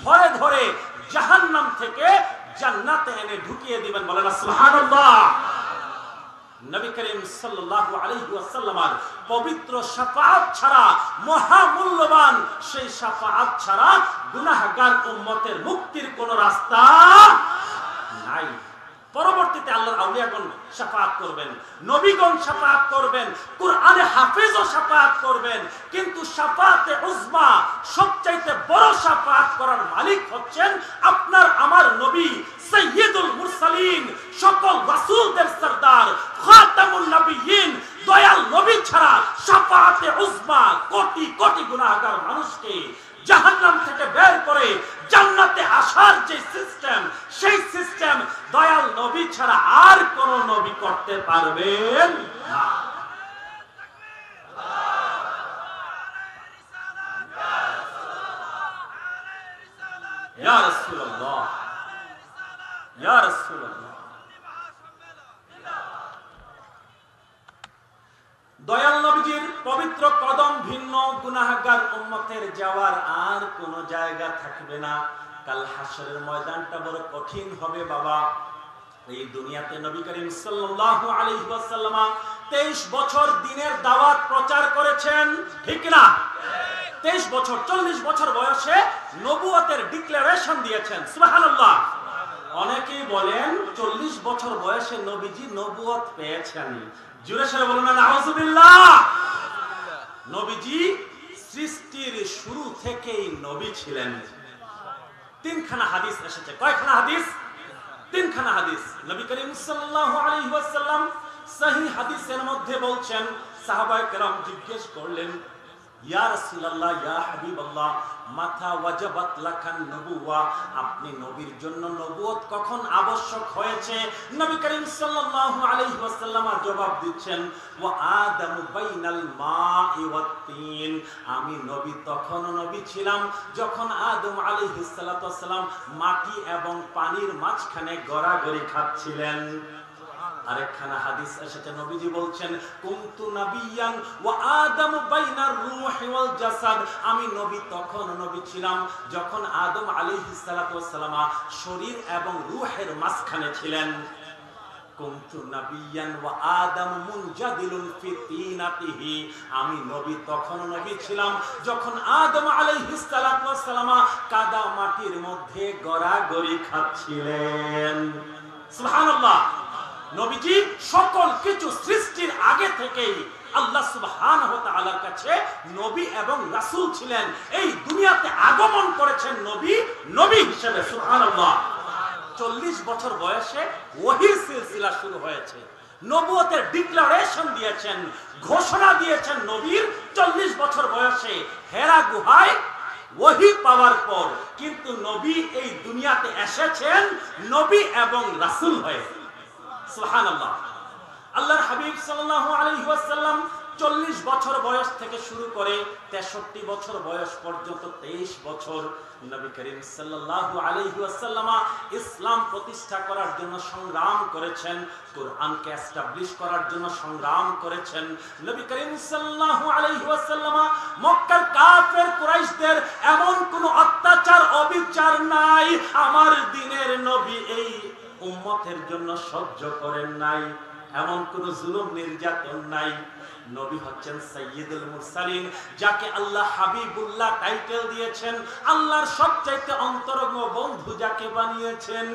ধরে ধরে জাহান্নাম থেকে জান্নাতে এনে ঢুকিয়ে দিবেন। বলেন সুবহানাল্লাহ। নবী করিম সাল্লাল্লাহু আলাইহি ওয়াসাল্লামের পবিত্র শাফাআত ছাড়া, মহামূল্যবান সেই শাফাআত ছাড়া গুনাহগার উম্মতের মুক্তির কোনো রাস্তা নাই। পরবর্তীতে আল্লাহর আউলিয়াগণ শাফাআত করবেন, নবীগণ শাফাআত করবেন, কুরআনে হাফেজও শাফাআত করবেন, কিন্তু শাফাআতে উজমা, সবচাইতে বড় শাফাআত করার মালিক হচ্ছেন আপনার আমার নবী সাইয়্যিদুল মুরসালিন, সকল রাসূলদের সরদার, খাতামুন নবিয়্যিন। দয়াল নবী ছাড়া শাফাআতে উজমা কোটি কোটি গুনাহগার মানুষকে জাহান্নাম থেকে বের করে জান্নাতে আসার যে সিস্টেম, সেই সিস্টেম দয়াল নবী ছাড়া আর কোন নবী করতে পারবেন না। ইয়া রাসূলুল্লাহ, ইয়া রাসূলুল্লাহ। দয়াল নবীজির পবিত্র কদম ভিন্ন গুনাহগার উম্মতের যাওয়ার আর কোনো জায়গা থাকবে না। কাল হাসরের ময়দানটা বড় কঠিন হবে বাবা। এই দুনিয়াতে নবী করিম সাল্লাল্লাহু আলাইহি ওয়াসাল্লাম 23 বছর দ্বীনের দাওয়াত প্রচার করেছেন, ঠিক না? 23 বছর, 40 বছর বয়সে নবুয়তের ডিক্লারেশন দিয়েছেন। সুবহানাল্লাহ। অনেকেই বলেন 40 বছর বয়সে নবীজি নবুয়ত পেয়েছেন। জোরে সরে বলুন না নাউজুবিল্লাহ। নবীজি সৃষ্টির শুরু থেকেই নবী ছিলেন। তিনখানা হাদিস এসেছে। কয়খানা হাদিস? তিনখানা হাদিস। নবী করিম সাল্লাল্লাহু আলাইহি ওয়াসাল্লাম সহিহ হাদিসের মধ্যে বলছেন, সাহাবায়ে কেরাম জিজ্ঞেস করলেন, ইয়া রাসূলুল্লাহ, ইয়া হাবিবাল্লাহ, মাথা ওয়াজাবাত লাকান নবুওয়া, আপনি নবীর জন্য নবুয়ত কখন আবশ্যক হয়েছে? নবী করিম সাল্লাল্লাহু আলাইহি ওয়াসাল্লাম জবাব দিচ্ছেন, ওয়া আদামু বাইনাল মা'i ওয়াত তিন, আমি নবী তখন নবী ছিলাম যখন আদম আলাইহিস সালাতু ওয়াস সালাম মাটি এবং পানির মাঝখানে গড়াগড়ি খাচ্ছিলেন। আরেকখানা হাদিস এসেছে, নবীজি বলছেন, কুনতু নাবিয়ান ওয়া আদামু বাইনার রূহি ওয়াল জাসাদ, আমি নবী তখন নবী ছিলাম যখন আদম আলাইহিস সালাতু ওয়াস সালাম শরীর এবং রূহের মাঝখানে ছিলেন। কুনতু নাবিয়ান ওয়া আদাম মুনজাদিলুন ফি তিনাতিহি, আমি নবী তখন নবী ছিলাম যখন আদম আলাইহিস সালাতু ওয়াস সালাম কাদা মাটির মধ্যে গড়াগড়ি খাচ্ছিলেন। সুবহানাল্লাহ। নবীজি সকল কিছু সৃষ্টির আগে থেকেই আল্লাহ সুবহানাহু ওয়া তাআলার কাছে নবী এবং রাসূল ছিলেন। এই দুনিয়াতে আগমন করেছেন নবী হিসেবে। সুবহানাল্লাহ। 40 বছর বয়সে ওহীর সিলসিলা শুরু হয়েছে। নবুয়তের ডিক্লারেশন দিয়েছেন, ঘোষণা দিয়েছেন নবীর 40 বছর বয়সে হেরা গুহায় ওহী পাওয়ার পর। কিন্তু নবী এই দুনিয়াতে এসেছেন নবী এবং রাসূল হয়ে। সুবহানাল্লাহ। আল্লাহর হাবিব সাল্লাল্লাহু আলাইহি ওয়াসাল্লাম 40 বছর বয়স থেকে শুরু করে 63 বছর বয়স পর্যন্ত 23 বছর নবী করিম সাল্লাল্লাহু আলাইহি ওয়াসাল্লাম ইসলাম প্রতিষ্ঠা করার জন্য সংগ্রাম করেছেন, কোরআনকে এস্টাবলিশ করার জন্য সংগ্রাম করেছেন। নবী করিম সাল্লাল্লাহু আলাইহি ওয়াসাল্লাম মক্কার কাফের কুরাইশদের এমন কোন অত্যাচার অবিচার নাই আমার দ্বীনের নবী এই উম্মতের জন্য সহ্য করেন নাই, এমন কোন জুলুম নির্যাতন নাই। নবী হচ্ছেন সাইয়্যিদুল মুরসালিন, যাকে আল্লাহ হাবিবুল্লাহ টাইটেল দিয়েছেন, আল্লাহর সবচাইতে অন্তরঙ্গ বন্ধু যাকে বানিয়েছেন,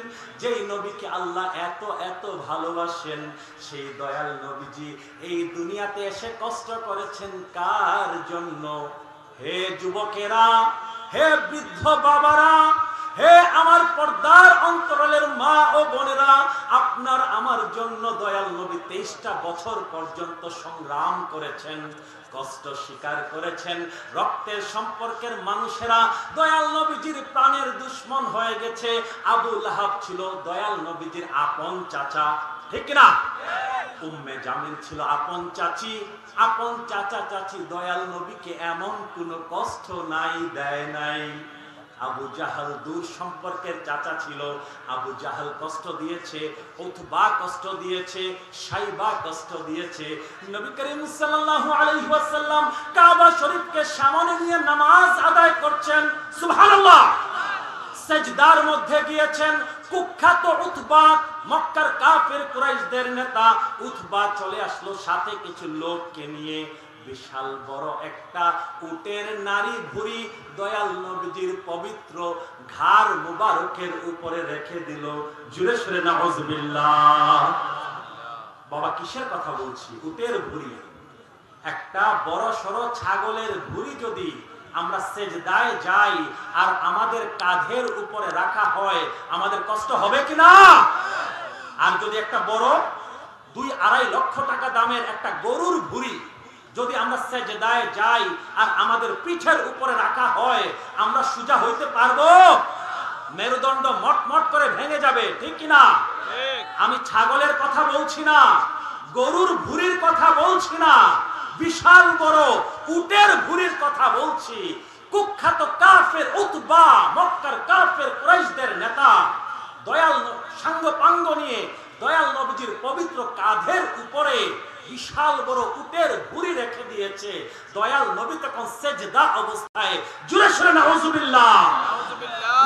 যেই নবীকে আল্লাহ এত এত ভালোবাসেন, সেই দয়াল নবীজি এই দুনিয়াতে এসে কষ্ট করেছেন কার জন্য? হে যুবকেরা, হে বৃদ্ধ বাবারা, হে আমার পর্দার অন্তরালের মা ও বোনেরা, আপনার আমার জন্য দয়াল নবী 23টা বছর পর্যন্ত সংগ্রাম করেছেন, কষ্ট স্বীকার করেছেন। রক্তের সম্পর্কের মানুষেরা দয়াল নবীজির প্রাণের দুশমন হয়ে গেছে। আবু লাহাব ছিল দয়াল নবীজির আপন চাচা, ঠিক না? উম্মে জামিল ছিল আপন চাচি। আপন চাচা চাচি দয়াল নবীকে এমন কোনো কষ্ট নাই, দেয় নাই। আবু জাহাল দূর সম্পর্কের চাচা ছিল, আবু জাহাল কষ্ট দিয়েছে, উতবা কষ্ট দিয়েছে, শাইবা কষ্ট দিয়েছে। নবী করিম সাল্লাল্লাহু আলাইহি ওয়াসাল্লাম কাবা শরীফকে সামনে নিয়ে নামাজ আদায় করছেন, সুবহানাল্লাহ। সিজদার মধ্যে গিয়েছেন কুখ্যাত উতবা, মক্কার কাফের কুরাইশদের নেতা উতবা চলে আসলো সাথে কিছু লোককে নিয়ে। বিশাল বড় একটা উটের নারী ভুঁড়ি দয়াল নবীজির পবিত্র ঘাড় মুবারকের উপরে রেখে দিল। জুরে সুরে নাউজুবিল্লাহ। বাবা কিসের কথা বলছি? উটের ভুঁড়ি। একটা বড় সড়ো ছাগলের ভুঁড়ি যদি আমরা সেজদায় যাই আর আমাদের কাঁধের উপরে রাখা হয়, আমাদের কষ্ট হবে কিনা? আর যদি একটা বড় 2-2.5 লক্ষ টাকা দামের একটা গরুর ভুঁড়ি যদি আমরা সেজদায় যাই আর আমাদের পিঠের উপরে রাখা হয়, আমরা সোজা হইতে পারবো? মেরুদণ্ড মটমট করে ভেঙে যাবে, ঠিক কিনা? আমি ছাগলের কথা বলছি না, গরুর ভুঁড়ির কথা বলছি না, বিশাল বড় উটের ভুঁড়ির কথা বলছি। কুখ্যাত কাফের উতবা, মক্কার কাফের কুরাইশদের নেতা, দয়াল সাঙ্গপাঙ্গ নিয়ে দয়াল নবীজির পবিত্র কাঁধের উপরে বিশাল বড় উটের ভুঁড়ি দিয়েছে। দয়াল নবী তখন সেজদা অবস্থায়, জোরে সোরে নাউজুবিল্লাহ।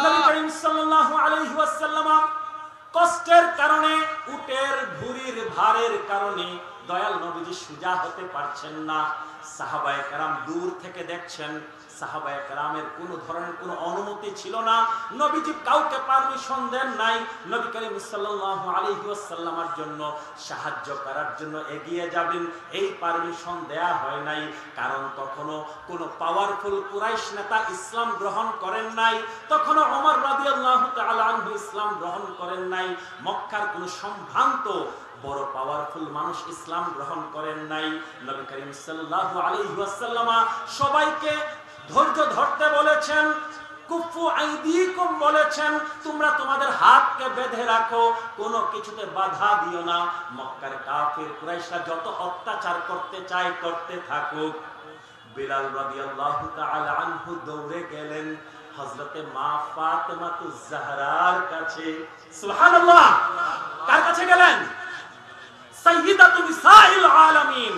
নবী করিম সাল্লাল্লাহু আলাইহি ওয়াসাল্লাম কষ্টের কারণে, উটের ভুঁড়ির ভারের কারণে দয়াল নবীজি সুজা হতে পারছেন না। সাহাবায়ে কেরাম দূর থেকে দেখছেন। সাহাবায়ে কেরামের কোনো ধরনের কোনো অনুমতি ছিল না, নবীজি কাউকে পারমিশন দেন নাই নবী করিম সাল্লাল্লাহু আলাইহি ওয়াসাল্লামের জন্য সাহায্য করার জন্য এগিয়ে যাবেন, এই পারমিশন দেয়া হয় নাই। কারণ তখনও কোনো পাওয়ারফুল কুরাইশ নেতা ইসলাম গ্রহণ করেন নাই, তখনও ওমর রাদিয়াল্লাহু তাআলা আনহু ইসলাম গ্রহণ করেন নাই, মক্কার কোনো সম্ভ্রান্ত বড় পাওয়ারফুল মানুষ ইসলাম গ্রহণ করেন নাই। নবী করিম সাল্লাল্লাহু আলাইহি ওয়াসাল্লাম সবাইকে ধৈর্য ধরতে বলেছেন, কুফু আইদিকুম বলেছেন, তোমরা তোমাদের হাতকে বেঁধে রাখো, কোনো কিছুতে বাধা দিও না। মক্কার কাফির কুরাইশরা যত অত্যাচার করতে চায় করতে থাকুক। বিলাল রাদিয়াল্লাহু তাআলা আনহু দৌড়ে গেলেন হযরতে মা ফাতেমাতুজ জাহরার কাছে। সুবহানাল্লাহ। কার কাছে গেলেন? সাইয়্যিদাতু নিসাইল আলামিন,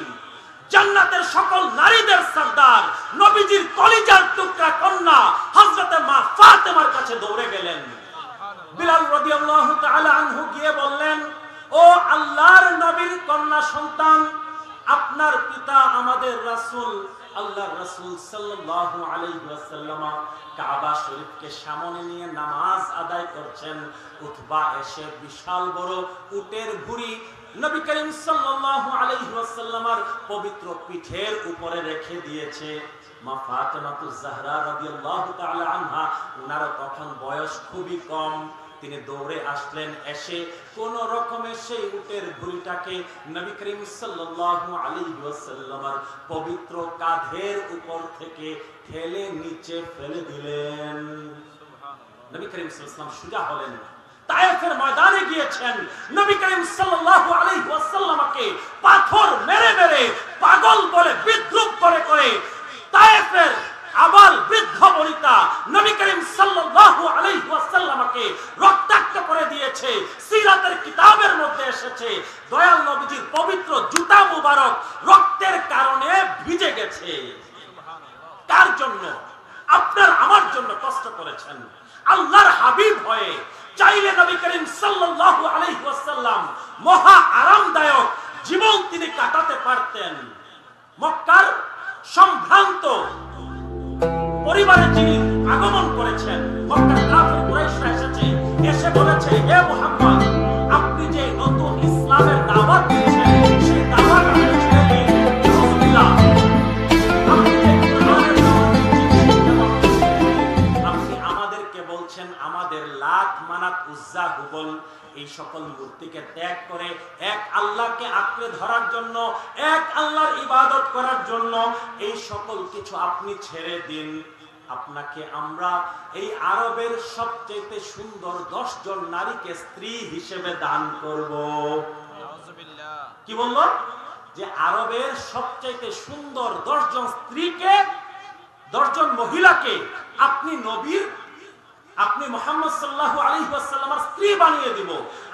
জান্নাতের সকল নারীদের সরদার, নবীজির কলিজার টুকরা কন্যা হযরতে মা ফাতেমার কাছে দৌড়ে গেলেন। বিলাল রাদিয়াল্লাহু তাআলা আনহু গিয়ে বললেন, ও আল্লাহর নবীর কন্যা সন্তান, আপনার পিতা আমাদের রাসূল আল্লাহর রাসূল সাল্লাল্লাহু আলাইহি ওয়াসাল্লাম কাবা শরীফকে সামনে নিয়ে নামাজ আদায় করছেন। উতবা এসে বিশাল বড় উটের ভুঁড়ি নবী করিম সাল্লাল্লাহু আলাইহি ওয়াসাল্লামের পবিত্র পিঠের উপরে রেখে দিয়েছে। মা ফাতেমাতুজ জাহরা রাদিয়াল্লাহু তাআলা আনহা, ওনার তখন বয়স খুবই কম। তিনি দৌড়ে আসলেন, এসে কোন রকমে সেই উটের ভুঁড়িটাকে নবী করিম সাল্লাল্লাহু আলাইহি ওয়াসাল্লামের পবিত্র কাঁধের উপর থেকে ঠেলে নিচে ফেলে দিলেন। নবী করিম সাল্লাল্লাহু আলাইহি ওয়াসাল্লাম সুজা হলেন। তায়েফের ময়দানে গিয়েছেন, নবী করিম সাল্লাল্লাহু আলাইহি ওয়াসাল্লামকে পাথর মেরে মেরে পাগল বলে বিদ্রুপ করে করে তায়েফের আবাল বৃদ্ধ বনিতা নবী করিম সাল্লাল্লাহু আলাইহি ওয়াসাল্লামকে রক্তাক্ত করে দিয়েছে। সিরাতের কিতাবের মধ্যে এসেছে দয়াল নবীজির পবিত্র জুতা মুবারক রক্তের কারণে ভিজে গেছে। কার জন্য? আপনার আমার জন্য কষ্ট করেছেন। আল্লাহর হাবিব হয়ে চাইলে নবী করিম সাল্লাল্লাহু আলাইহি ওয়াসাল্লাম মহা আরামদায়ক জীবন তিনি কাটাতে পারতেন। মক্কার সম্ভ্রান্ত পরিবারে যিনি আগমন করেছেন, মক্কার কাফির কুরাইশরা এসেছে, এসে বলেছে, হে মুহাম্মদ, আপনি যে নতুন ইসলামের দাওয়াত দিয়েছেন, সেই দাওয়াত আপনি ছেড়ে দিন। রাসূলুল্লাহ, আপনি যে কোরআনের দাওয়াত দিয়েছেন, আপনি আমাদেরকে বলছেন আমাদের লাত, মানাত, উজ্জা, হুবল এই সকল মূর্তিকে ত্যাগ করে এক আল্লাহকে আঁকড়ে ধরার জন্য, এক আল্লাহর ইবাদত করার জন্য এই সকল কিছু আপনি ছেড়ে দিন। আপনাকে আমরা এই আরবের সবচেয়ে সুন্দর 10 জন নারীকে স্ত্রী হিসেবে দান করব। কি বলল? যে আরবের সবচেয়ে সুন্দর 10 জন স্ত্রীকে, 10 জন মহিলাকে আপনি নবীর, আপনি মুহাম্মদ সাল্লাল্লাহু আলাইহি ওয়াসাল্লামের স্ত্রী বানিয়ে দিব।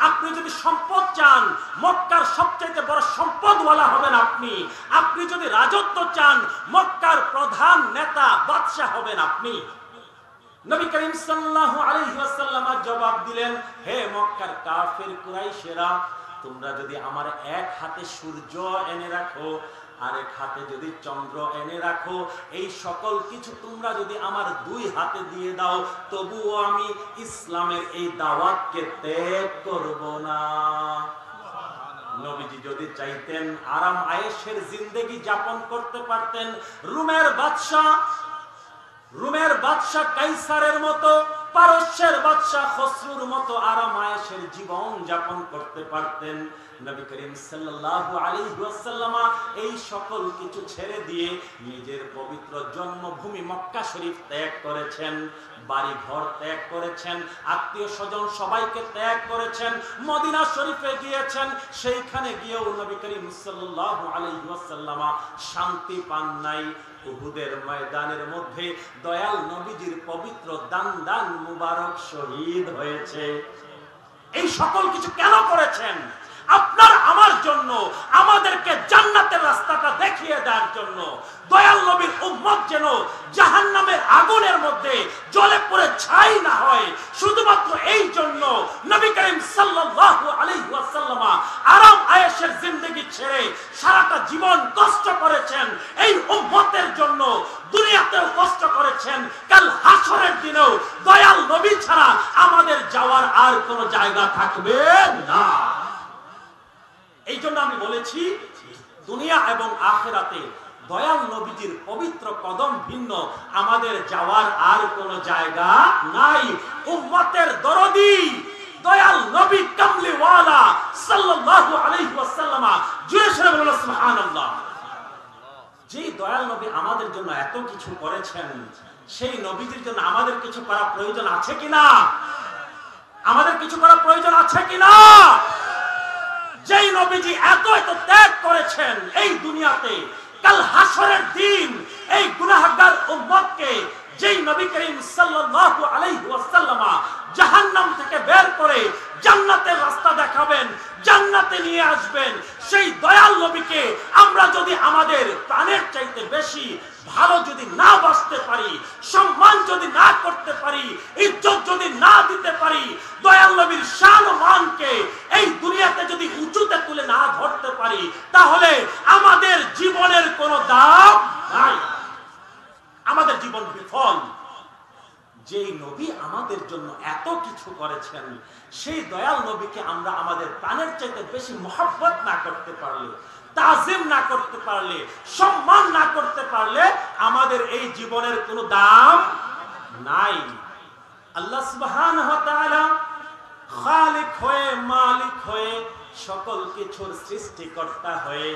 আপনি যদি সম্পদ চান, মক্কার সবচেয়ে বড় সম্পদওয়ালা হবেন আপনি। আপনি যদি রাজত্ব চান, মক্কার প্রধান নেতা বাদশা হবেন আপনি। নবী করিম সাল্লাল্লাহু আলাইহি ওয়াসাল্লাম জবাব দিলেন, হে মক্কার কাফির কুরাইশেরা, তোমরা যদি আমার এক হাতে সূর্য এনে রাখো, আরেক হাতে যদি চন্দ্র এনে রাখো, এই সকল কিছু তোমরা যদি আমার 2 হাতে দিয়ে দাও, তবুও আমি ইসলামের এই দাওয়াতকে ত্যাগ করব না। নবীজি যদি চাইতেন আরাম আয়েশের জিন্দেগি যাপন করতে পারতেন, রোমের বাদশা কাইসারের মতো, পারস্যের বাদশা খসরুর মতো আরাম আয়েশের জীবন যাপন করতে পারতেন। নবী করিম সাল্লাল্লাহু আলাইহি ওয়াসাল্লাম এই সকল কিছু ছেড়ে দিয়ে নিজের পবিত্র জন্মভূমি মক্কা শরীফ ত্যাগ করেছেন, বাড়ি ঘর ত্যাগ করেছেন, আত্মীয় স্বজন সবাইকে ত্যাগ করেছেন, মদিনা শরীফে গিয়েছেন। সেইখানে গিয়েও নবী করিম সাল্লাল্লাহু আলাইহি ওয়াসাল্লাম শান্তি পান নাই। উহুদের ময়দানের মধ্যে দয়াল নবীজির পবিত্র দান মুবারক শহীদ হয়েছে। এই সকল কিছু কেন করেছেন? আপনার আমার জন্য, আমাদেরকে জান্নাতের রাস্তাটা দেখিয়ে দেওয়ার জন্য। দয়াল নবীর উম্মত যেন জাহান্নামের আগুনের মধ্যে জ্বলে পড়ে ছাই না হয়, শুধুমাত্র এই জন্য নবী করিম সাল্লাল্লাহু আলাইহি ওয়াসাল্লাম আরাম আয়েশের জিন্দেগি ছেড়ে সারাটা জীবন কষ্ট করেছেন এই উম্মতের জন্য। দুনিয়াতেও কষ্ট করেছেন, কাল হাসরের দিনেও দয়াল নবী ছাড়া আমাদের যাওয়ার আর কোনো জায়গা থাকবে না। এই জন্য আমি বলেছি, দুনিয়া এবং আখিরাতে দয়াল নবীজির পবিত্র কদম ভিন্ন আমাদের যাওয়ার আর কোনো জায়গা নাই। উম্মতের দরদি দয়াল নবী কামলিওয়ালা সাল্লাল্লাহু আলাইহি ওয়াসাল্লাম, জোরে সোরে বলুন সুবহানাল্লাহ। যে দয়াল নবী আমাদের জন্য এত কিছু করেছেন, সেই নবীজির জন্য আমাদের কিছু করা প্রয়োজন আছে কিনা? আমাদের কিছু করা প্রয়োজন আছে কিনা? যেই নবীজি এত এত ত্যাগ করেছেন এই দুনিয়াতে, কাল হাসরের দিন এই গুনাহগার উম্মতকে যেই নবী করিম সাল্লাল্লাহু আলাইহি ওয়াসাল্লাম জাহান্নাম থেকে বের করে জান্নাতের রাস্তা দেখাবেন, জান্নাতে নিয়ে আসবেন, সেই দয়াল নবীকে আমরা যদি আমাদের প্রাণের চাইতে বেশি ভালো যদি না বাসতে পারি, সম্মান যদি না করতে পারি, ইজ্জত যদি না দিতে পারি, দয়াল নবীর শান ও মানকে এই দুনিয়াতে যদি উঁচুতে তুলে না ধরতে পারি, তাহলে আমাদের জীবনের কোনো দাম নাই, আমাদের জীবন বিফল। যেই নবী আমাদের জন্য এত কিছু করেছেন, সেই দয়াল নবীকে আমরা আমাদের প্রাণের চাইতে বেশি মহব্বত না করতে পারলে, তাজিম না করতে পারলে, সম্মান না করতে পারলে আমাদের এই জীবনের কোনো দাম নাই। আল্লাহ সুবহানাহু ওয়া তাআলা খালিক হয়ে, মালিক হয়ে, সকল কিছুর সৃষ্টিকর্তা হয়ে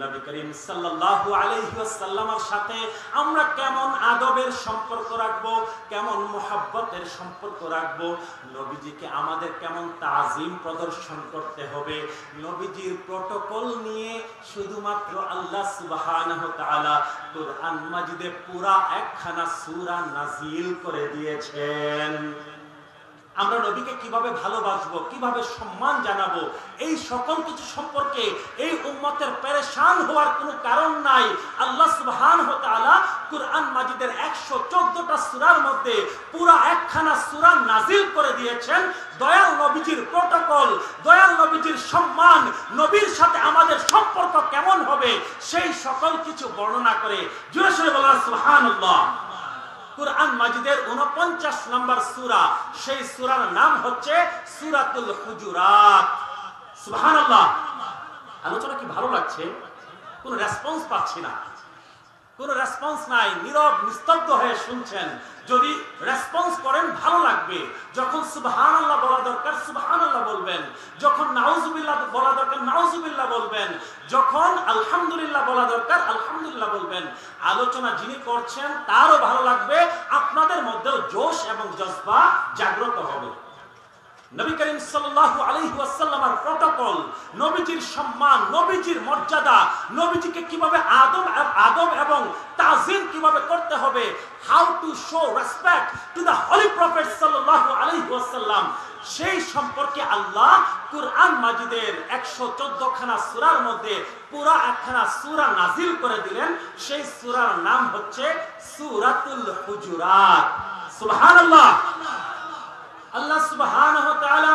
নবী করিম সাল্লাল্লাহু আলাইহি ওয়াসাল্লামের সাথে আমরা কেমন আদবের সম্পর্ক রাখবো, কেমন মুহাব্বতের সম্পর্ক রাখবো, নবীজিকে আমাদের কেমন তাজিম প্রদর্শন করতে হবে, নবীজির প্রটোকল নিয়ে শুধুমাত্র আল্লাহ সুবহানাহু ওয়া তাআলা কুরআন মাজিদে পুরা একখানা সূরা নাজিল করে দিয়েছেন। আমরা নবীকে কিভাবে ভালোবাসবো, কিভাবে সম্মান জানাবো, এই সকল কিছু সম্পর্কে এই উম্মতের পেরেশান হওয়ার কোনো কারণ নাই। আল্লাহ সুবহানাহু ওয়া তাআলা কুরআন মাজিদের 114টা সূরার মধ্যে পুরা একখানা সূরা নাজিল করে দিয়েছেন। দয়াল নবীজির প্রটোকল, দয়াল নবীজির সম্মান, নবীর সাথে আমাদের সম্পর্ক কেমন হবে, সেই সকল কিছু বর্ণনা করে। জোরে সোরে বলুন সুবহানাল্লাহ। কুরআন মাজিদের 49 নম্বর সূরা, সেই সূরার নাম হচ্ছে সূরাতুল হুজুরাত। সুবহানাল্লাহ। আলোচনা কি ভালো লাগছে? কোনো রেসপন্স পাচ্ছি না, কোনো রেসপন্স নাই, নীরব নিস্তব্ধ হয়ে শুনছেন। যদি রেসপন্স করেন ভালো লাগবে। যখন সুবহানাল্লাহ বলা দরকার সুবহানাল্লাহ বলবেন, যখন নাউজুবিল্লাহ বলা দরকার নাউজুবিল্লাহ বলবেন, যখন আলহামদুলিল্লাহ বলা দরকার আলহামদুলিল্লাহ বলবেন। আলোচনা যিনি করছেন তারও ভালো লাগবে, আপনাদের মধ্যেও জোশ এবং জজবা জাগ্রত হবে। নবী করিম সাল্লাল্লাহু আলাইহি ওয়াসাল্লামের প্রটোকল, নবীজির সম্মান, নবীজির মর্যাদা, নবীজিকে কিভাবে আদব এবং তাজিম কিভাবে করতে হবে, how to show respect to the Holi prophet সাল্লাল্লাহু আলাইহি ওয়াসাল্লাম, সেই সম্পর্কে আল্লাহ কুরআন মাজিদের 114 খানা সূরার মধ্যে পুরা একখানা সূরা নাজিল করে দিলেন। সেই সূরার নাম হচ্ছে সূরাতুল হুজুরাত। সুবহানাল্লাহ। আল্লাহ সুবহানাহু ওয়া তাআলা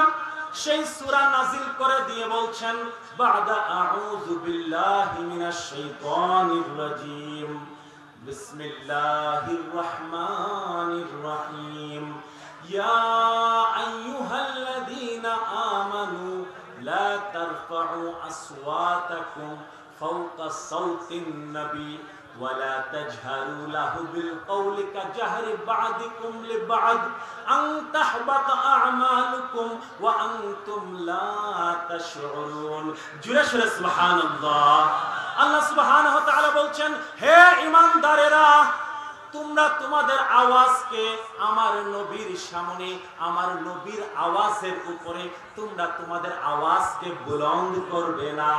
সেই সূরা নাজিল করে দিয়ে বলছেন, বাদা আউযু বিল্লাহি মিনাশ শাইতানির রাজীম, বিসমিল্লাহির রাহমানির রাহিম, ইয়া আইয়ুহাল্লাযীনা আমানু লা তারফাউ আসওয়াতাকুম ফাওকা সাওতিন নবী ولا تجهروا له بالقول كجهر بعضكم لبعض أن تحبط أعمالكم وأنتم لا تشعرون। জোরে সোরে সুবহানাল্লাহ। আল্লাহ সুবহানাহু ওয়া তাআলা বলছেন, হে ঈমানদারেরা, তোমরা তোমাদের আওয়াজকে আমার নবীর সামনে, আমার নবীর আওয়াজের উপরে তোমরা তোমাদের আওয়াজকে বুলন্দ করবে না।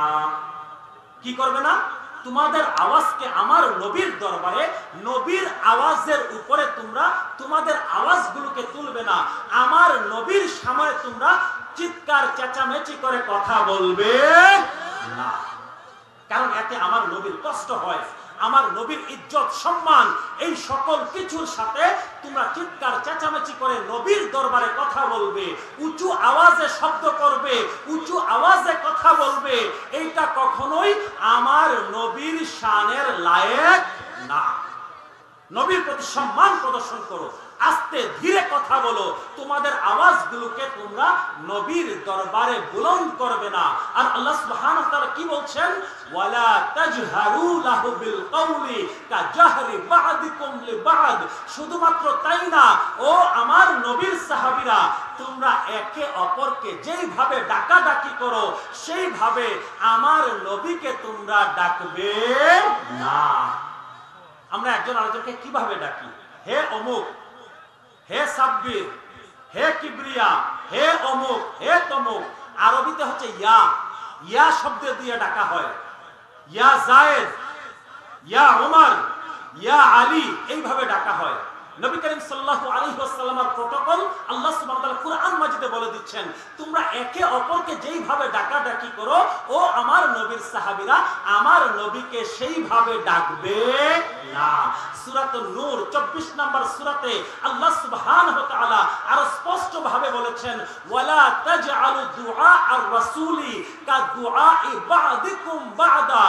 কি করবে না? তোমাদের আওয়াজকে আমার নবীর দরবারে, নবীর আওয়াজের উপরে তোমরা তোমাদের আওয়াজগুলোকে তুলবে না। আমার নবীর সামনে তোমরা চিৎকার চেঁচামেচি করে কথা বলবে না, কারণ এতে আমার নবীর কষ্ট হয়, আমার নবীর ইজ্জত সম্মান এই সকল কিছুর সাথে তোমরা চিৎকার চেঁচামেচি করে নবীর দরবারে কথা বলবে, উঁচু আওয়াজে শব্দ করবে, উঁচু আওয়াজে কথা বলবে, এইটা কখনোই আমার নবীর শানের লায়েক না। নবীর প্রতি সম্মান প্রদর্শন করো, আস্তে ধীরে কথা বলো, তোমাদের আওয়াজগুলোকে তোমরা নবীর দরবারে বুলন্দ করবে না। আর আল্লাহ সুবহানাহু ওয়া তাআলা কি বলছেন, ওয়ালা তাজহারু লাহু বিল কওলি কাজাহরি বা'দিকুম লিবা'দ। শুধুমাত্র তাই না, ও আমার নবীর সাহাবীরা, তোমরা একে অপরকে যেইভাবে ডাকাডাকি করো সেইভাবে আমার নবীকে তোমরা ডাকবে না। আমরা একজন আরেকজনকে কিভাবে ডাকি? হে অমুক, হে সাব্বির, হে কিবরিয়া, হে অমুক, হে তমুক। আরবিতে হচ্ছে ইয়া, ইয়া শব্দ দিয়ে ডাকা হয়। ইয়া জায়েদ, ইয়া ওমর, ইয়া আলী, এইভাবে ডাকা হয়। নবী করিম সাল্লাল্লাহু আলাইহি ওয়াসাল্লামের প্রটোকল আল্লাহ সুবহানাহু ওয়া তাআলা কুরআন মাজিদে বলে দিচ্ছেন, তোমরা একে অপরকে যেইভাবে ডাকাডাকি করো, ও আমার নবীর সাহাবীরা আমার নবীকে সেইভাবে ডাকবে না। সূরাতুন নূর 24 নম্বর সূরাতে আল্লাহ সুবহানাহু ওয়া তাআলা আরো স্পষ্ট ভাবে বলেছেন, ওয়ালা তাজআলু দুআ আর রাসূলি কা দুআই বা'দিকুম বা'দা।